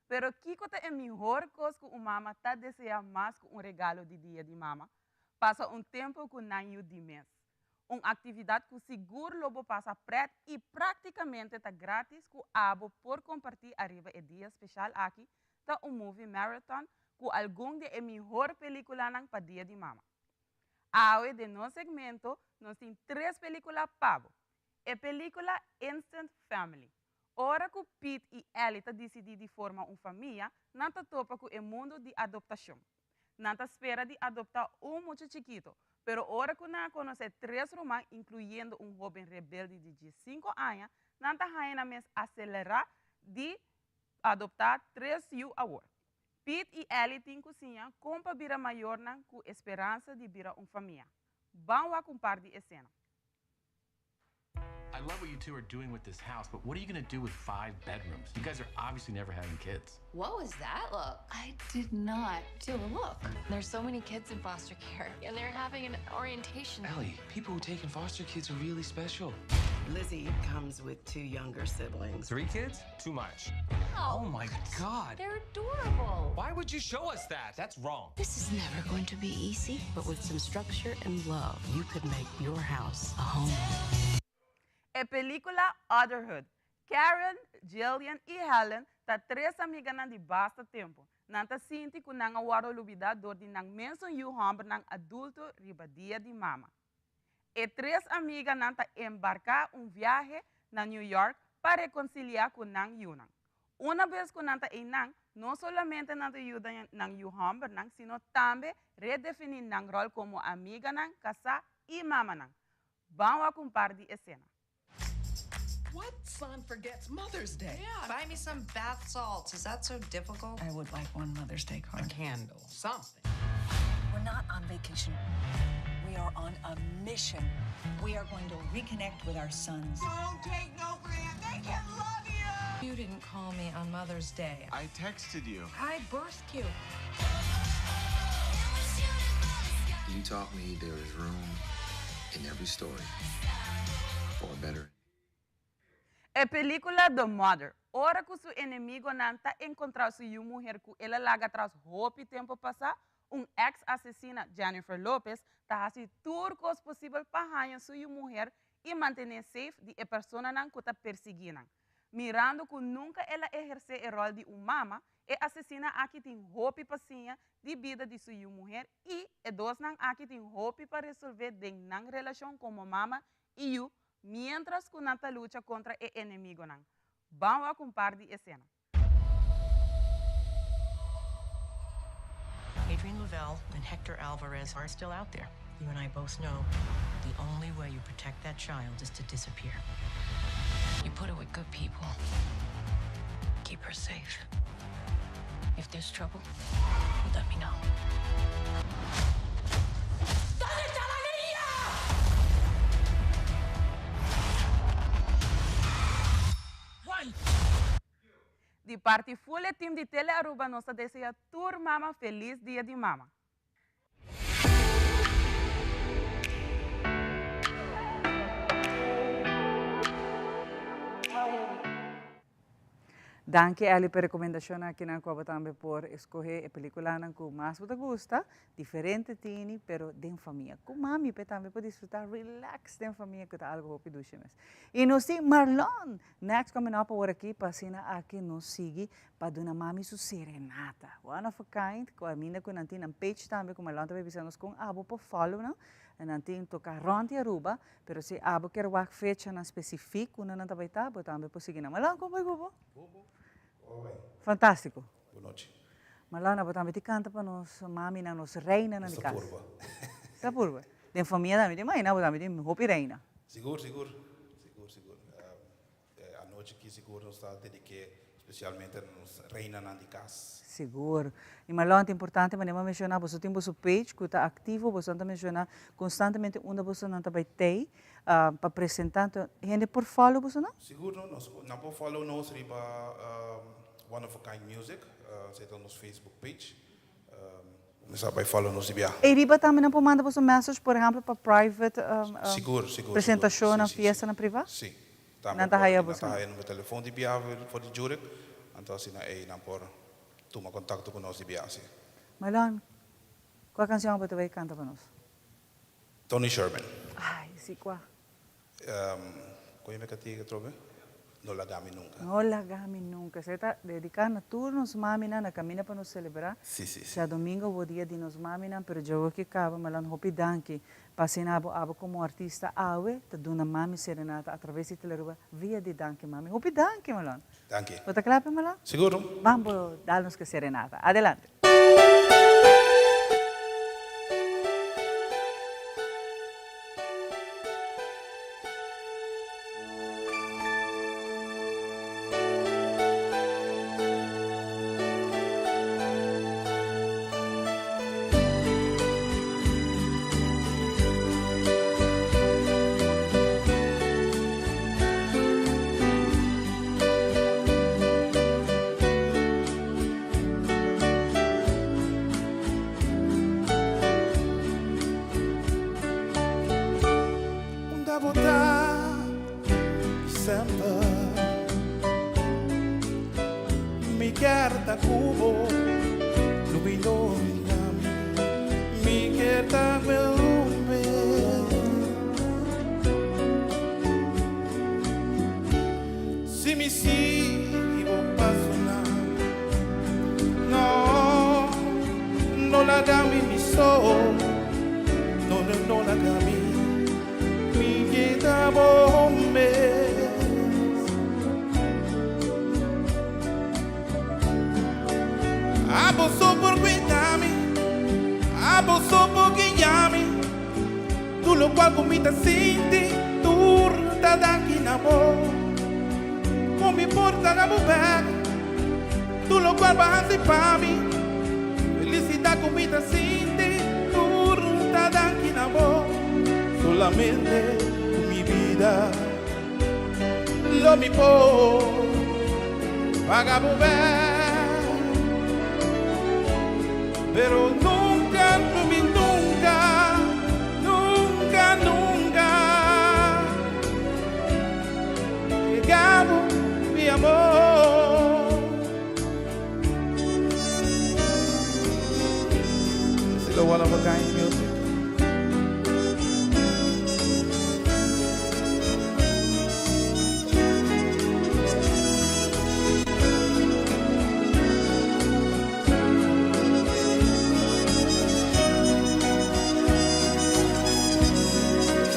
Pero kiko ta é melhor coisa que mama tá deseja mais que regalo de dia de mama. Passa tempo com nanho de mês. Atividade que seguro lobo passa preto e praticamente tá grátis que abo por compartilhar arriba e dia especial aqui tá movie marathon que algum de é melhor película nang pa dia de mama. Hoje, de nosso segmento, nós temos 3 películas pavo. A película Instant Family. Ora que Pete e Ellie decidiram formar uma família, não topa com o mundo de adaptação. Não espera de adoptar muito chiquito, pero ora que não conhece 3 romãs, incluindo jovem rebelde de 15 anos, não está mais acelerar de adoptar 3 yu agora. Pete e Ellie têm cozinha com para vira maior com esperança de virar família. Vamos a par de cena. I love what you two are doing with this house, but what are you going to do with 5 bedrooms? You guys are obviously never having kids. What was that look? I did not do a look. There's so many kids in foster care, and they're having an orientation. Ellie, people who take in foster kids are really special. Lizzie comes with 2 younger siblings. 3 kids? Too much. Oh my God. They're adorable. Why would you show us that? That's wrong. This is never going to be easy, but with some structure and love, you could make your house a home. A película Otherhood. Karen, Jillian e Helen tá 3 amigas de basta tempo. Nanta sinti que não há lubida dor de não menson you hambre nang adulto riba dia de mama. E 3 amigas nanta embarcar viaje na New York para reconciliar com nang yunang. Uma vez que nanta inang, não solamente nanta ajuda nang you hambre nang, sino também redefinir nang rol como amiga nang, casa e mama nang. Vamos a par de cena. What son forgets Mother's Day? Yeah, buy me some bath salts. Is that so difficult? I would like one Mother's Day card. A candle, something. We're not on vacation. We are on a mission. We are going to reconnect with our sons. Don't take no for an answer. They can love you. You didn't call me on Mother's Day. I texted you. I birthed you. You taught me there is room in every story for a better. A película The Mother. Ora que seu inimigo não está encontrando sua mulher que ela larga atrás roupa tempo passar, ex-assassina Jennifer Lopez está fazendo tudo o que possível para ganhar sua mulher e manter safe de a pessoa que está perseguindo. Mirando que nunca ela exerce o rol de mama, a assassina aqui tem roupa paciência de vida de sua mulher e a dois não aqui tem roupa para resolver de não relação como mama e eu, mientras que Nanta luta contra o inimigo. Vamos a par de cena. Adrian Lavelle and Hector Alvarez are still out there. You and I both know the only way you protect that child is to disappear. You put her with good people. Keep her safe. If there's trouble, let me know. De parte full team de Tele Aruba, nós deseja tur mama feliz dia de mama. Danke alle per recomendazione che non ho tambe por escoger e película que más te gusta, diferente tini, pero den família. Com mami pe tambe por disfrutar relax den família que tá algo hopi duchemes. E nos tem Marlon, next coming up por aqui pasina aqui nos sigue para dona mami su serenata. One of a kind, com a mina com nantin ang page tambe com Marlon tambe bisanos com abo por follow, não? Nanti toca ronti Aruba, pero se abo quer wak fecha na específico, una nanta baita, bo tambe por seguir na Marlon, como é bobo? Fantástico. Boa noite. Marlon, bo tambe ti canta para nos mami na nos reina na di casa. Purba. Sta purba. Den família tambe di mãe, na bo tambe di hopi reina. Seguro. A noite aqui seguro nos está dediquei especialmente a nos reina na di casa. Seguro. E Marlon, é importante, mas não mencionar, você tem o seu page que está ativo, você não menciona constantemente onde você não está baitei para apresentar. Gente por follow, você não? Seguro, não por follow nós riba One of a Kind Music, você está no Facebook page. Nós vai follow nós riba. E riba também não pode mandar você message, por exemplo, para private seguro. apresentação na fiesta na privada? Sim. Não está aí você. Não está aí no telefone de biar for de Jurek, então assim não por toma contato com nós de biar. Marlon, qual canção você vai cantar para nós? Tony Sherman. Ai, sim, qual? Conhece que trove? No lagami nunca. No lagami nunca. Você está dedicando a turnos mamina na caminha para nos celebrar. Sim. Se domingo o dia de nos mamina, pero eu que acaba, Marlon, hopi danke. Passei abo como artista awe, te dona mami serenata através de Teleruba via de danke mami. Hopi danke, Marlon. Danke. Vota clape, Marlon? Seguro. Vamos darnos que serenata. Adelante. carta cubo lumino mi carta velume si mi sigo paso no la dami mi sol no la dami mi carta bombe Abuso por cuidarme, abuso por guiarme. Tu lo cual comita sin ti, tu ruta daqui na boa. Como me importa na boa, tu lo cual vas a para mí. Felicidad comita sin ti, tu ruta daqui na boa. Solamente con mi vida, lo mi por paga boa. Pero nunca, llegamos mi amor. This is the One of a Kind music.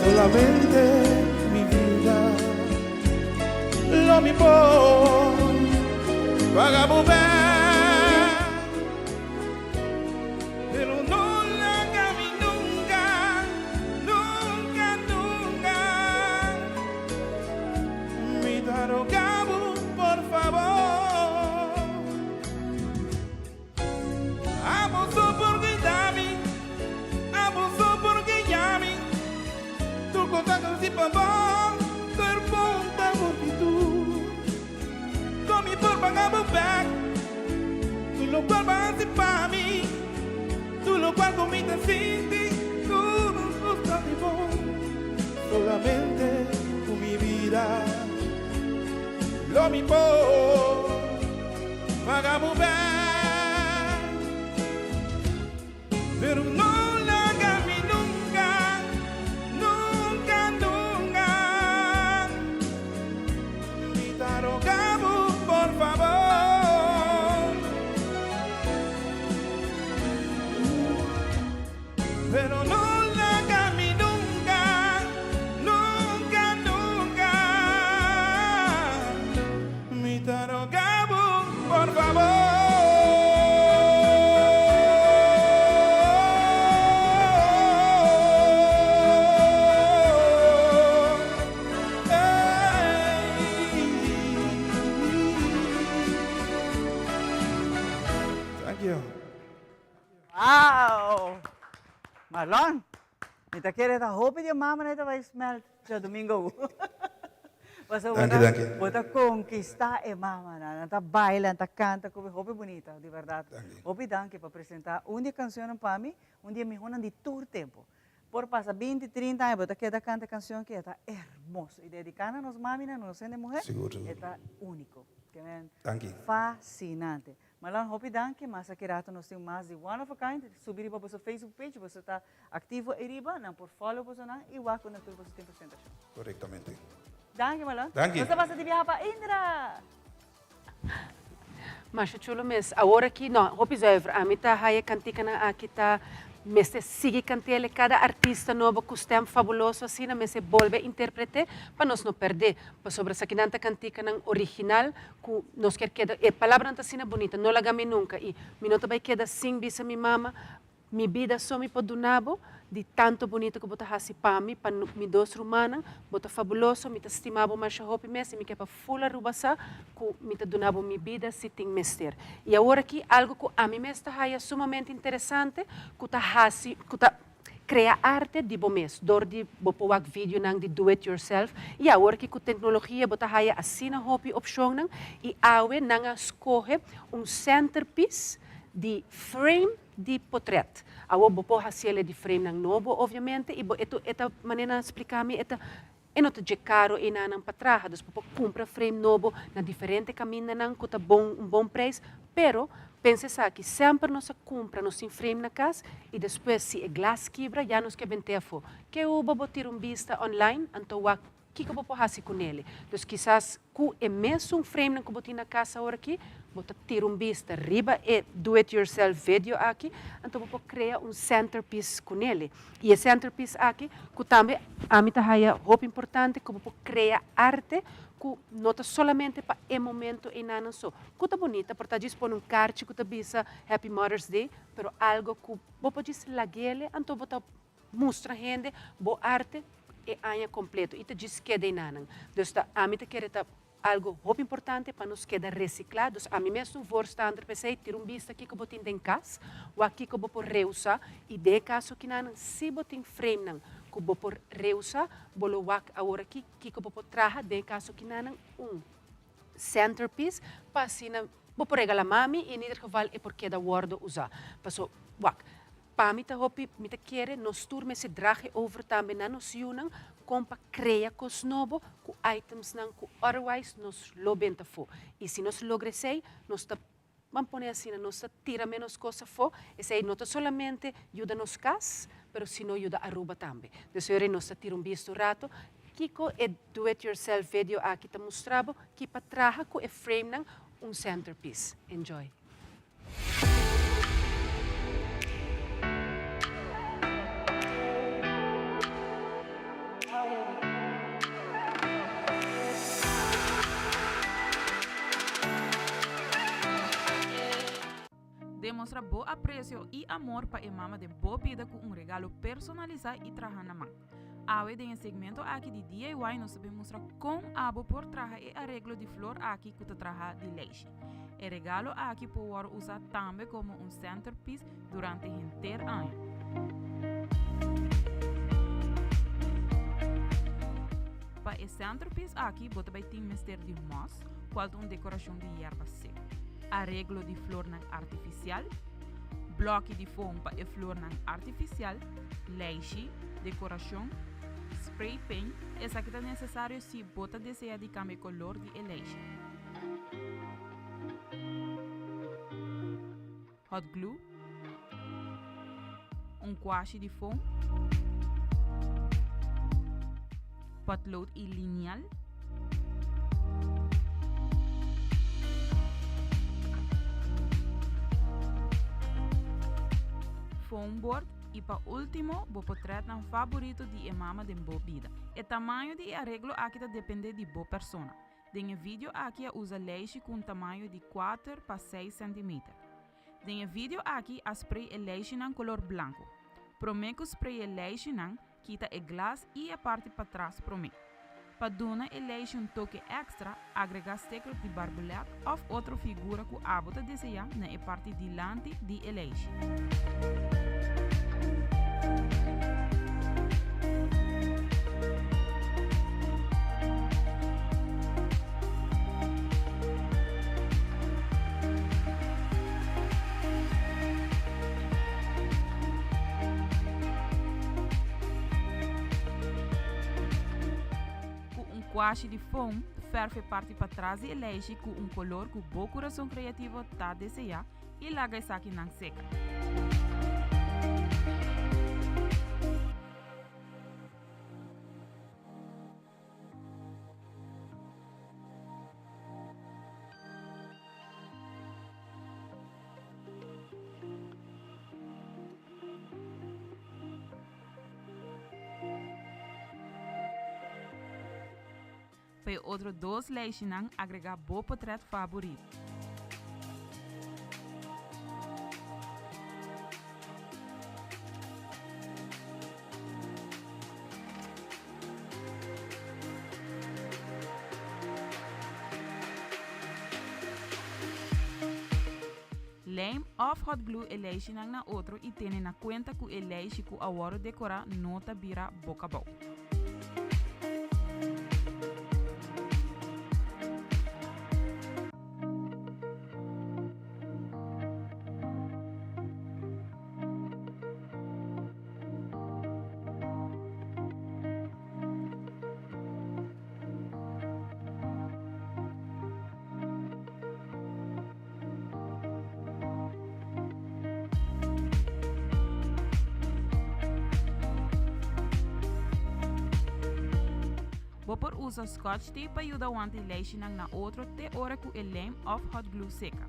Solamente mi vida lo mi por paga volver, pero no la cami nunca mi daro cabo por favor abuso por guidarme abuso por guiarme tu contato si papà per monta tu come por pagar Lo mi po pagamos bem, pero não larga-me nunca, nunca, nunca. Me tá rogando, por favor, pero não larga-me nunca, nunca, nunca. Me tá rogando, por favor. Wow! Marlon, nita quiere ta hope di mama nita vai smell sa domingo. Basta Danke. bota conquista e mama na nata baila, nata canta come hope bonita, di verdade. Hope danke para apresentar uma canção para mim, dia me honan di tour tempo. Por passa 20, 30 anos, bota queda canta canção que está hermoso e dedicada a nos mami na nos de mulher. Seguro. Está único. Danke. Fascinante. Marlon, hope danke, mas aqui rato nós temos mais de one of a kind. Subir para o seu Facebook page, você está ativo aí, não por follow você não e o aco na tua você tem apresentação. Correctamente. Danke, Marlon. Danke. Você vai se viajar para Indra. Mas chulo mes, agora aqui não, hope zuiver, a mim tá haia cantica na aqui tá Meste sigue cantele cada artista novo com stem fabuloso assim, na meste volve interprete para nós não perder, para sobre essa que cantica nan original, que nós quer queda, e palavra não assim bonita, não lagami nunca, e mi não vai queda sim bisa mi mama, mi vida só mi podunabo, de tanto bonito que bota hasi para mi dos rumana, bota fabuloso, mi ta estimabo mais hopi mes, mi que para fula rubasa, que mi ta donabo mi vida se tem mester. E agora aqui algo que a mim me está é sumamente interessante, que ta hasi, que ta cria arte de bomes, dor de bopoak vídeo nang de do it yourself, e agora que com tecnologia bota haya assim na hopi opção nang, e awe nang escorre centerpiece de frame de portrait. Awo bopo hasiele de frame nang novo, obviamente, e esta maneira explicar-me, e não te caro e não patraha, dus bopo compra frame novo na diferente caminho nang kuta bom preço, pero pense que sempre nós compra nos frame na casa e depois se é glass quebra, já nos que vender fo. Que o bobo tira vista online, então o que eu vou fazer com ele? Então, quizás, com o mesmo frame que eu botei na casa agora aqui, vou tirar vista riba e do-it-yourself vídeo aqui, então vou criar centerpiece com ele. E o centerpiece aqui, que também, a mim é muito importante, que eu vou criar arte, que não é somente para o momento e nada só. Que é bonita, porque dispõe carte que bisa Happy Mother's Day, mas algo que vou poder laguele, então vou mostrar a gente, boa arte, e año completo e te diz que de nanan. Então, a mim te quer algo muito importante para nos quedar reciclados. A mim mesmo vou estar pensei ter vista aqui que eu botin em casa, ou aqui que eu vou por reusar e de caso que nanan se botin frame nan que eu vou por reusar, bolo wak agora aqui que eu vou por traja de caso que nanan centerpiece para assim vou por regalar mami e em outro geval é porque da guardo usar. Passo wak. Para mim, me quer nos turme se drage over também na nos unang compa cria cos novo com items nang com otherwise nos lobenta fo. E se nos logresei, nos ta vamos poner assim, nos tira menos coisa fo, e sei não solamente ajuda nos cas, pero sino ajuda a ruba também. Então, nos tira visto rato, Kiko é do it yourself video aqui ta mostrabo, que para traja com e frame nang centerpiece. Enjoy. Demonstra bom apreço e amor para a mama de boa vida com regalo personalizado e traja na mão. Awe de segmento aqui de DIY nós sabemos mostrar com abo por traja e arreglo de flor aqui que traja de leite. E regalo aqui pode usar também como centerpiece durante o inteiro ano. Para o centerpiece aqui, bota vai ter mister de moss, qual uma decoração de erva seca. Arreglo de flor artificial, bloco de foam para a flor artificial, leite, decoração, spray paint, es aqui necessário se bota deseja de cambiar color de elation. Hot glue, quashi de foam, potlood e lineal, foam board e para último, vou portrait um favorito de mama de boa vida. O tamanho de arreglo aqui depende de boa pessoa. Em vídeo aqui usa leixe com tamanho de 4 para 6 cm. Em vídeo aqui a spray é leixe em color branco. Para mim que o spray é leixe quita o glass e a parte para trás para mim. Para dar a leixe toque extra, agrega sticker de barbelé ou outra figura que a bota deseja na parte delante de leixe. Quashi de foam, ferve parte para trás e leixe com color que o bom coração criativo está desejar e larga isso aqui na seca. Para outros 2 leixe agregar bom portrait favorito. Lame of hot glue e leixe na outro e tem na conta que o leixe que agora decorar nota vira boca a boca. Vou por usa scotch tape para ajudar o anti-leixe na outro até hora que o lame of hot glue seca.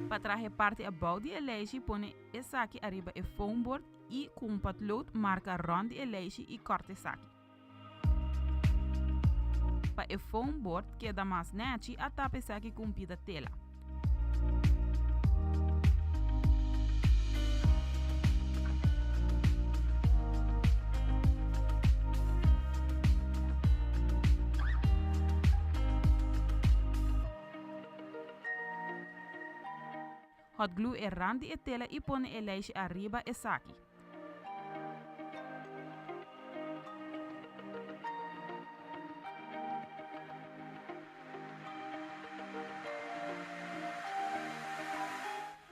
Para trazer parte abaixo de leixe, põe essa aqui arriba e foam board e com um potlood marca rond de leixe e corta essa aqui. Para o foam board queda mais nete, a tapa essa aqui com pida tela. Hot glue e randi e tela e põe o leixe arriba e saki.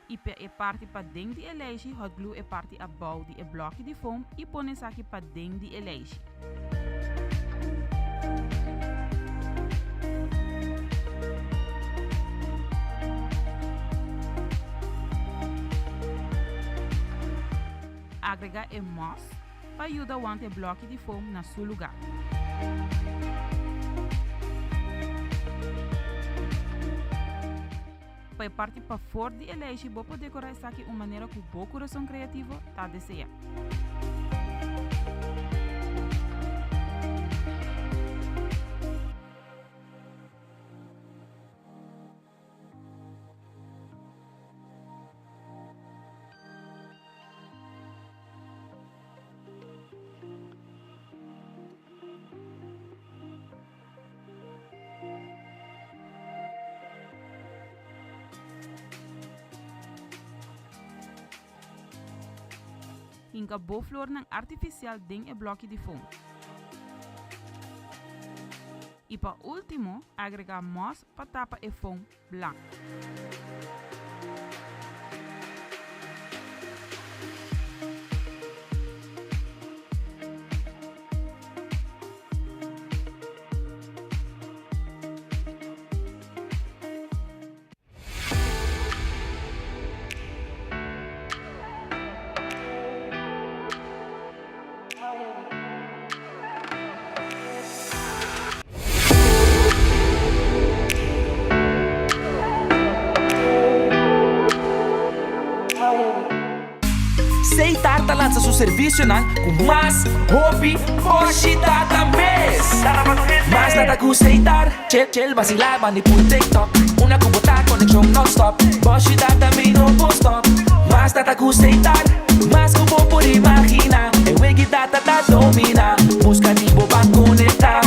E per parte para dentro de leixe, hot glue e parte abaixo de bloco de foam e põe saki para dentro de leixe. Agrega o moss para ajudar o bloco de foam na seu lugar. Para parte para fora de leixe, vou poder decorar isso aqui de uma maneira que o bom coração criativo está desejando. Hinga boa flor artificial dentro do bloco de foam. E para último, agregar moss para tapar o foam branco. Seitar lança seu serviço não com mais hobby, hoje dá mês. Mas nada com Seitar, chill vacilar, manipula TikTok. Una kubota connection non-stop, hoje dá também não vou stop. Mas nada com Seitar, mas como por imaginar, eu é que data da domina, busca de boba conectar.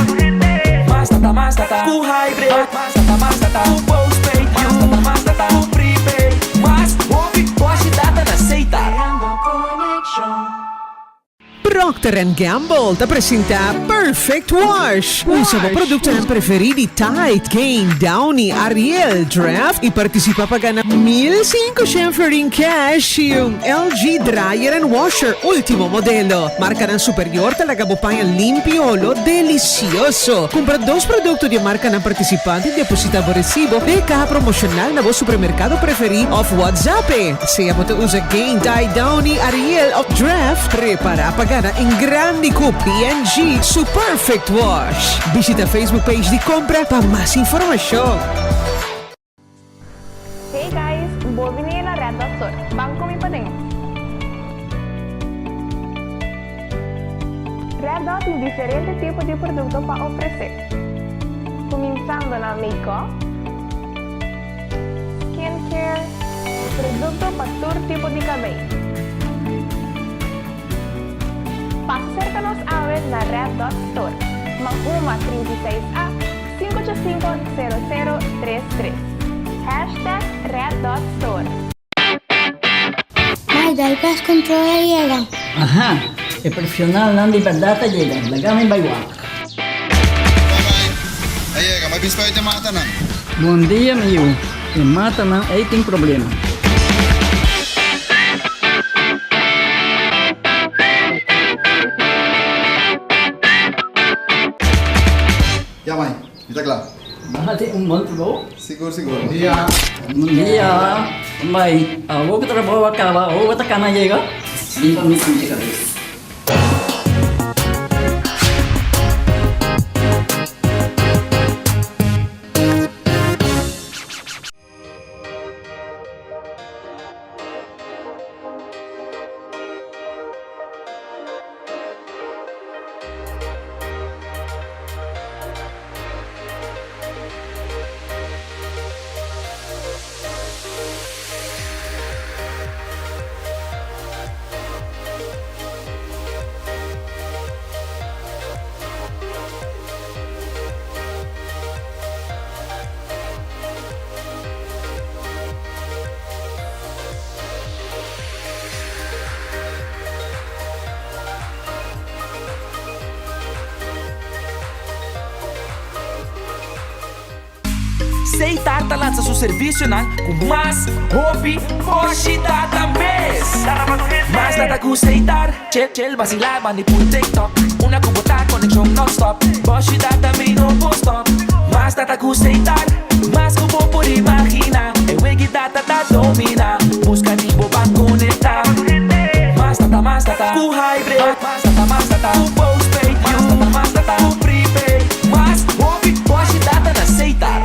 Mas nada com hybrid, mas nada com postpaid, mas nada com prepaid, mas hobby, hoje data na Seitar. Procter & Gamble te presenta Perfect Wash. Usa mo produkto ng preferiti Tide, Gain, Downy, Ariel, Draft e participa pa ganna 1,500 rin cash yung LG Dryer and Washer Ultimo modelo. Marca ng superior talaga bupayang limpiolo, delicioso. Compra 2 produkto di marca ng participante e deposita mo resibo de caja promocional na bo supermercado preferi of WhatsApp. Siya mo to usa Gain, Tide, Downy, Ariel of Draft. Prepara pa ganna in grandi cu P&G su Perfect Wash. Visita Facebook page di compra para más información. Hey guys, bem-vindos na Red Dot Store. Vamos comigo para dentro. Red Dot tem diferentes tipos de produtos para oferecer. Começando na make-up, skincare, produto para todo tipo de cabelo. Acércanos a ver na Red Dot Store. Maguma 36A 585-0033. #Red Dot Store. May dahil kas control llega. Ajá, el profesional ng liberdad llega. Lagamay baywak. Ayega, may bispa ito mata na. Bom dia, meu. E mata na aí tem problema. Ya, mãe, está claro. Mahati bom trabalho? Seguro, seguro. Bom dia. Bom dia. Mãe, vou que trabalho acaba, vou que tá na chega. Limpa minha cabeça. Seitar lança seu serviço não com mais hobby, hoje dá mês. Mas nada com Seitar, chill vacilar, manipula TikTok. Una kubota connection non-stop, hoje dá também não vou stop. Mas nada com Seitar, mas como por imaginar, eu é que data da domina, busca de boba conectar. Mas nada com hybrid, mas nada com postpaid, mas nada com prepaid, mas hobby, hoje data na Seitar.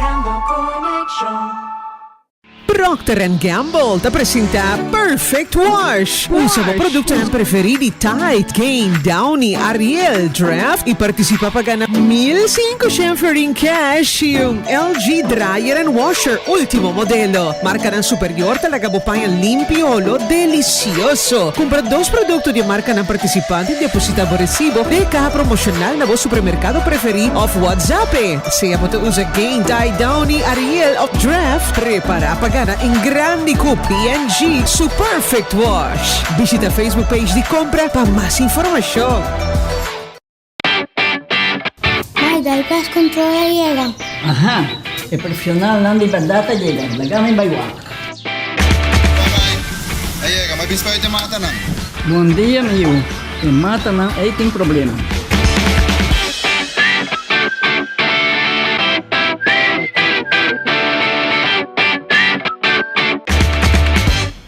Procter & Gamble te presenta Perfect Wash. Usa mo produkto ng preferiti Tide, Gain, Downy, Ariel, Draft e participa pa ganna 1,500 rin cash yung LG Dryer and Washer Ultimo modelo. Marca ng superior talaga bupayang limpiolo, delicioso. Compra 2 produkto di marca ng participante e deposita mo resibo de caja promocional na bo supermercado preferi of WhatsApp. Siya mo to usa Gain, Tide, Downy, Ariel of Draft. Prepara pa ganna in grandi cu P&G su Perfect Wash. Visita Facebook page di compra para más información. May dahil kas control llega. Ajá, el profesional ng liberdad llega. Lagamay baywak. Ayega, may bispa ito mata na. Bom dia, meu. E mata na aí tem problema.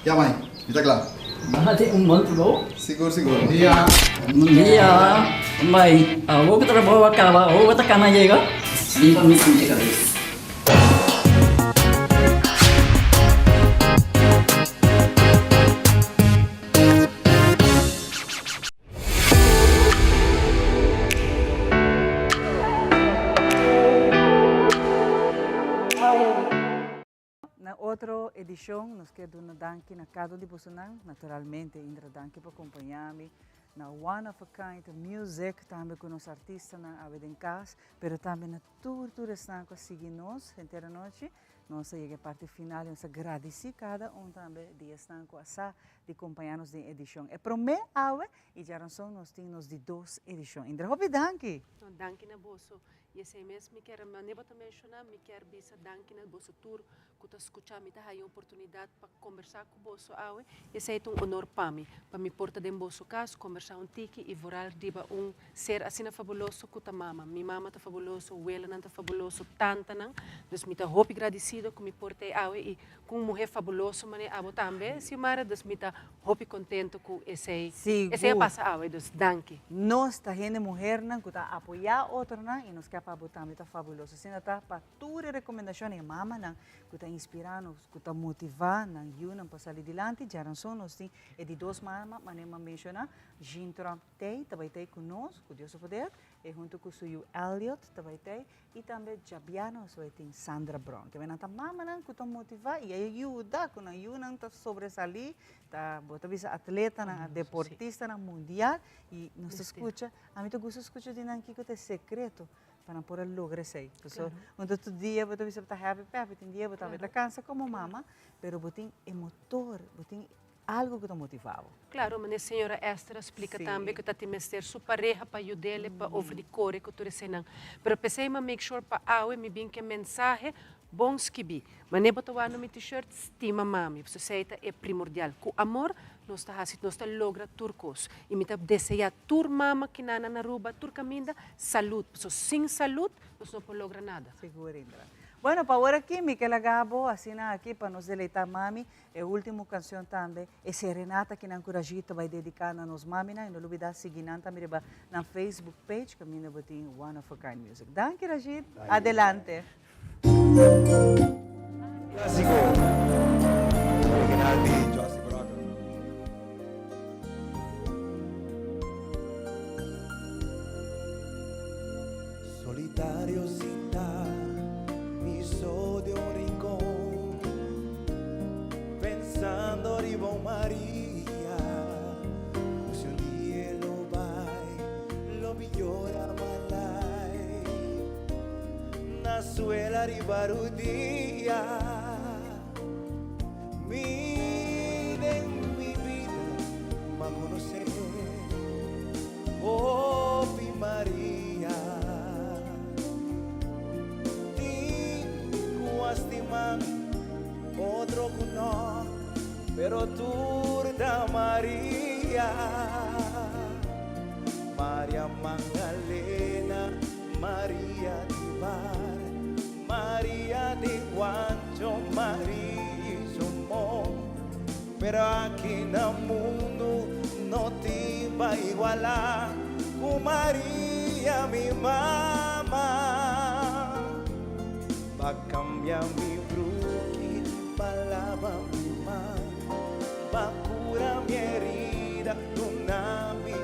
Ya, mãe, está claro. Mahati bom trabalho? Seguro, seguro. Bom dia. Bom dia. Mãe, vou que trabalho acaba, vou que tá na chega. Limpa minha cabeça. edição, nós queremos dar danke na cada de vocês, naturalmente, Indra, danke por acompanhar-me. Na One of a Kind Music, também com os artistas na em casa, mas também na tudo estão a seguir nós, inteira noite. Nós chegamos à parte final e nós agradecemos cada também de estar com a de acompanhar-nos na edição. É para mim, e já nós temos de 2 edições. Indra, hope danke. Danke na bolso. E esse mês me quero mencionar, me quero bisa danke na bolso tour, que tu escutar, me dá a oportunidade para conversar com o bolso awe. Esse é honor para mim porta de bolso caso, conversar tiki e vorar diba ser assim fabuloso com a mama. Minha mama tá fabuloso, o ela não tá fabuloso, tanta não. Então me tá hope agradecido que me porte awe e com mulher fabuloso, mas abo também, se mara, então me tá hope contento com esse passa awe, então danke. Nós tá gente mulher não que tá apoiar outro não e nós quer para botar me tá fabuloso. Se não tá para tudo recomendação e mama não que tá inspirando, que tá motivar, não yun para sair adiante. Já não são nós tem é de 2 mama, mas nem mencionar. Jintron Tei, também tem conosco, com Deus o poder, e junto com o seu Elliot, também tem, e também Jabiano, so tem Sandra Brown, que vem na mama não que tá motivar e ajuda, quando ajuda tá sobresalir, tá bota bisa atleta, na deportista na mundial e nos escuta, a mim eu gosto de escutar de nanki que é secreto para não poder lograr isso. Então, todo dia você está happy, tem dia você está cansa como mama, pero você é motor, você algo que te motivava. Claro, mas a senhora Esther explica também que está te mestre sua pareja para ajudar para ouvir core que tu recebeu. Mas pensei mas make sure para awe me bem que mensagem bom skibi. Mas nem botar no meu t-shirt estima mami. Você sei é primordial. Com amor nós está logra turcos e me tá deseja tur mama que nana na ruba tur caminda saúde. So sem saúde nós não podemos lograr nada. Seguro, Indra. Bueno, para ahora aquí, Miquela Gabo, así aquí para nos deleitar mami, a última canção também, é Serenata que na Corajita vai dedicar a nos mami, e não olvidar seguir também na Facebook page, que a minha botinha One of a Kind Music. Danke, Rajit. Adelante. Clásico. Original de Josie Brother. Solitario sin dar. De un rincón pensando arriba María si un día lo vai lo migliora malai na suela arriba un día en mi vida ma conocer oh mi María lastimar otro no, pero tú da María, María Magdalena, María de Bar, María de Guancho, María Somón, pero aquí en el mundo no te va a igualar con María mi mamá. Va cambiar mi bruchi, va lavar mi mano, va curar mi herida, luna mi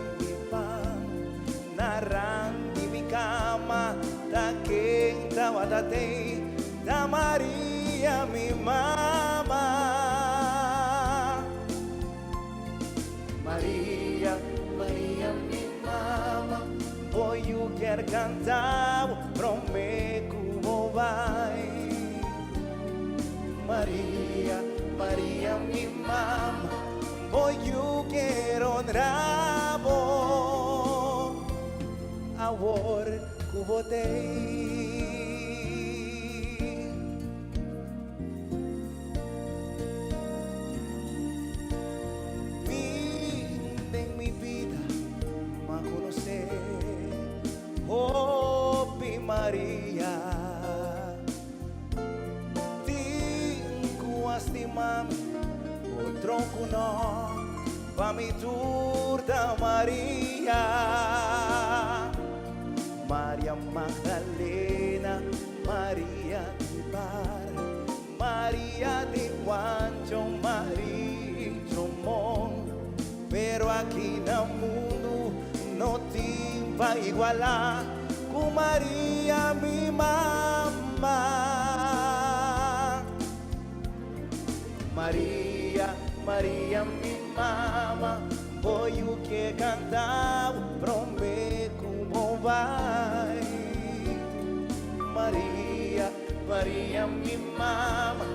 pan, narrando mi cama, da quem tava da te, da Maria mi mama. Maria, Maria mi mama, hoje eu quero cantar, prometo. Vai Maria, Maria mi mamma, hoy yo quiero honrar amor que botei. En mi vida me conocer, oh Maria. O tronco não vai me turda Maria, Maria Magdalena, Maria de Bar, Maria de Guancho, Maria Somón, pero aqui no mundo não te vai igualar com Maria mi mamá. Maria, Maria mi mama, voglio che cantavo, prome como vai. Maria, Maria mi mama,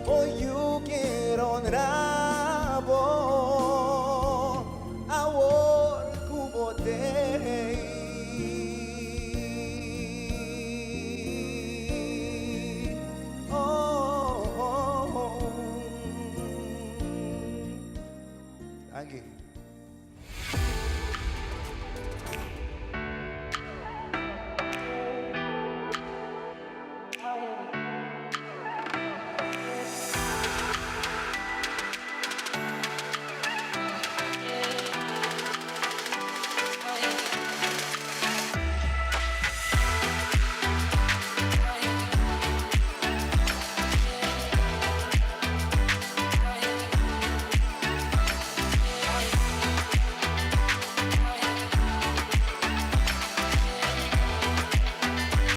voglio che ronrabo, amor como te. Anche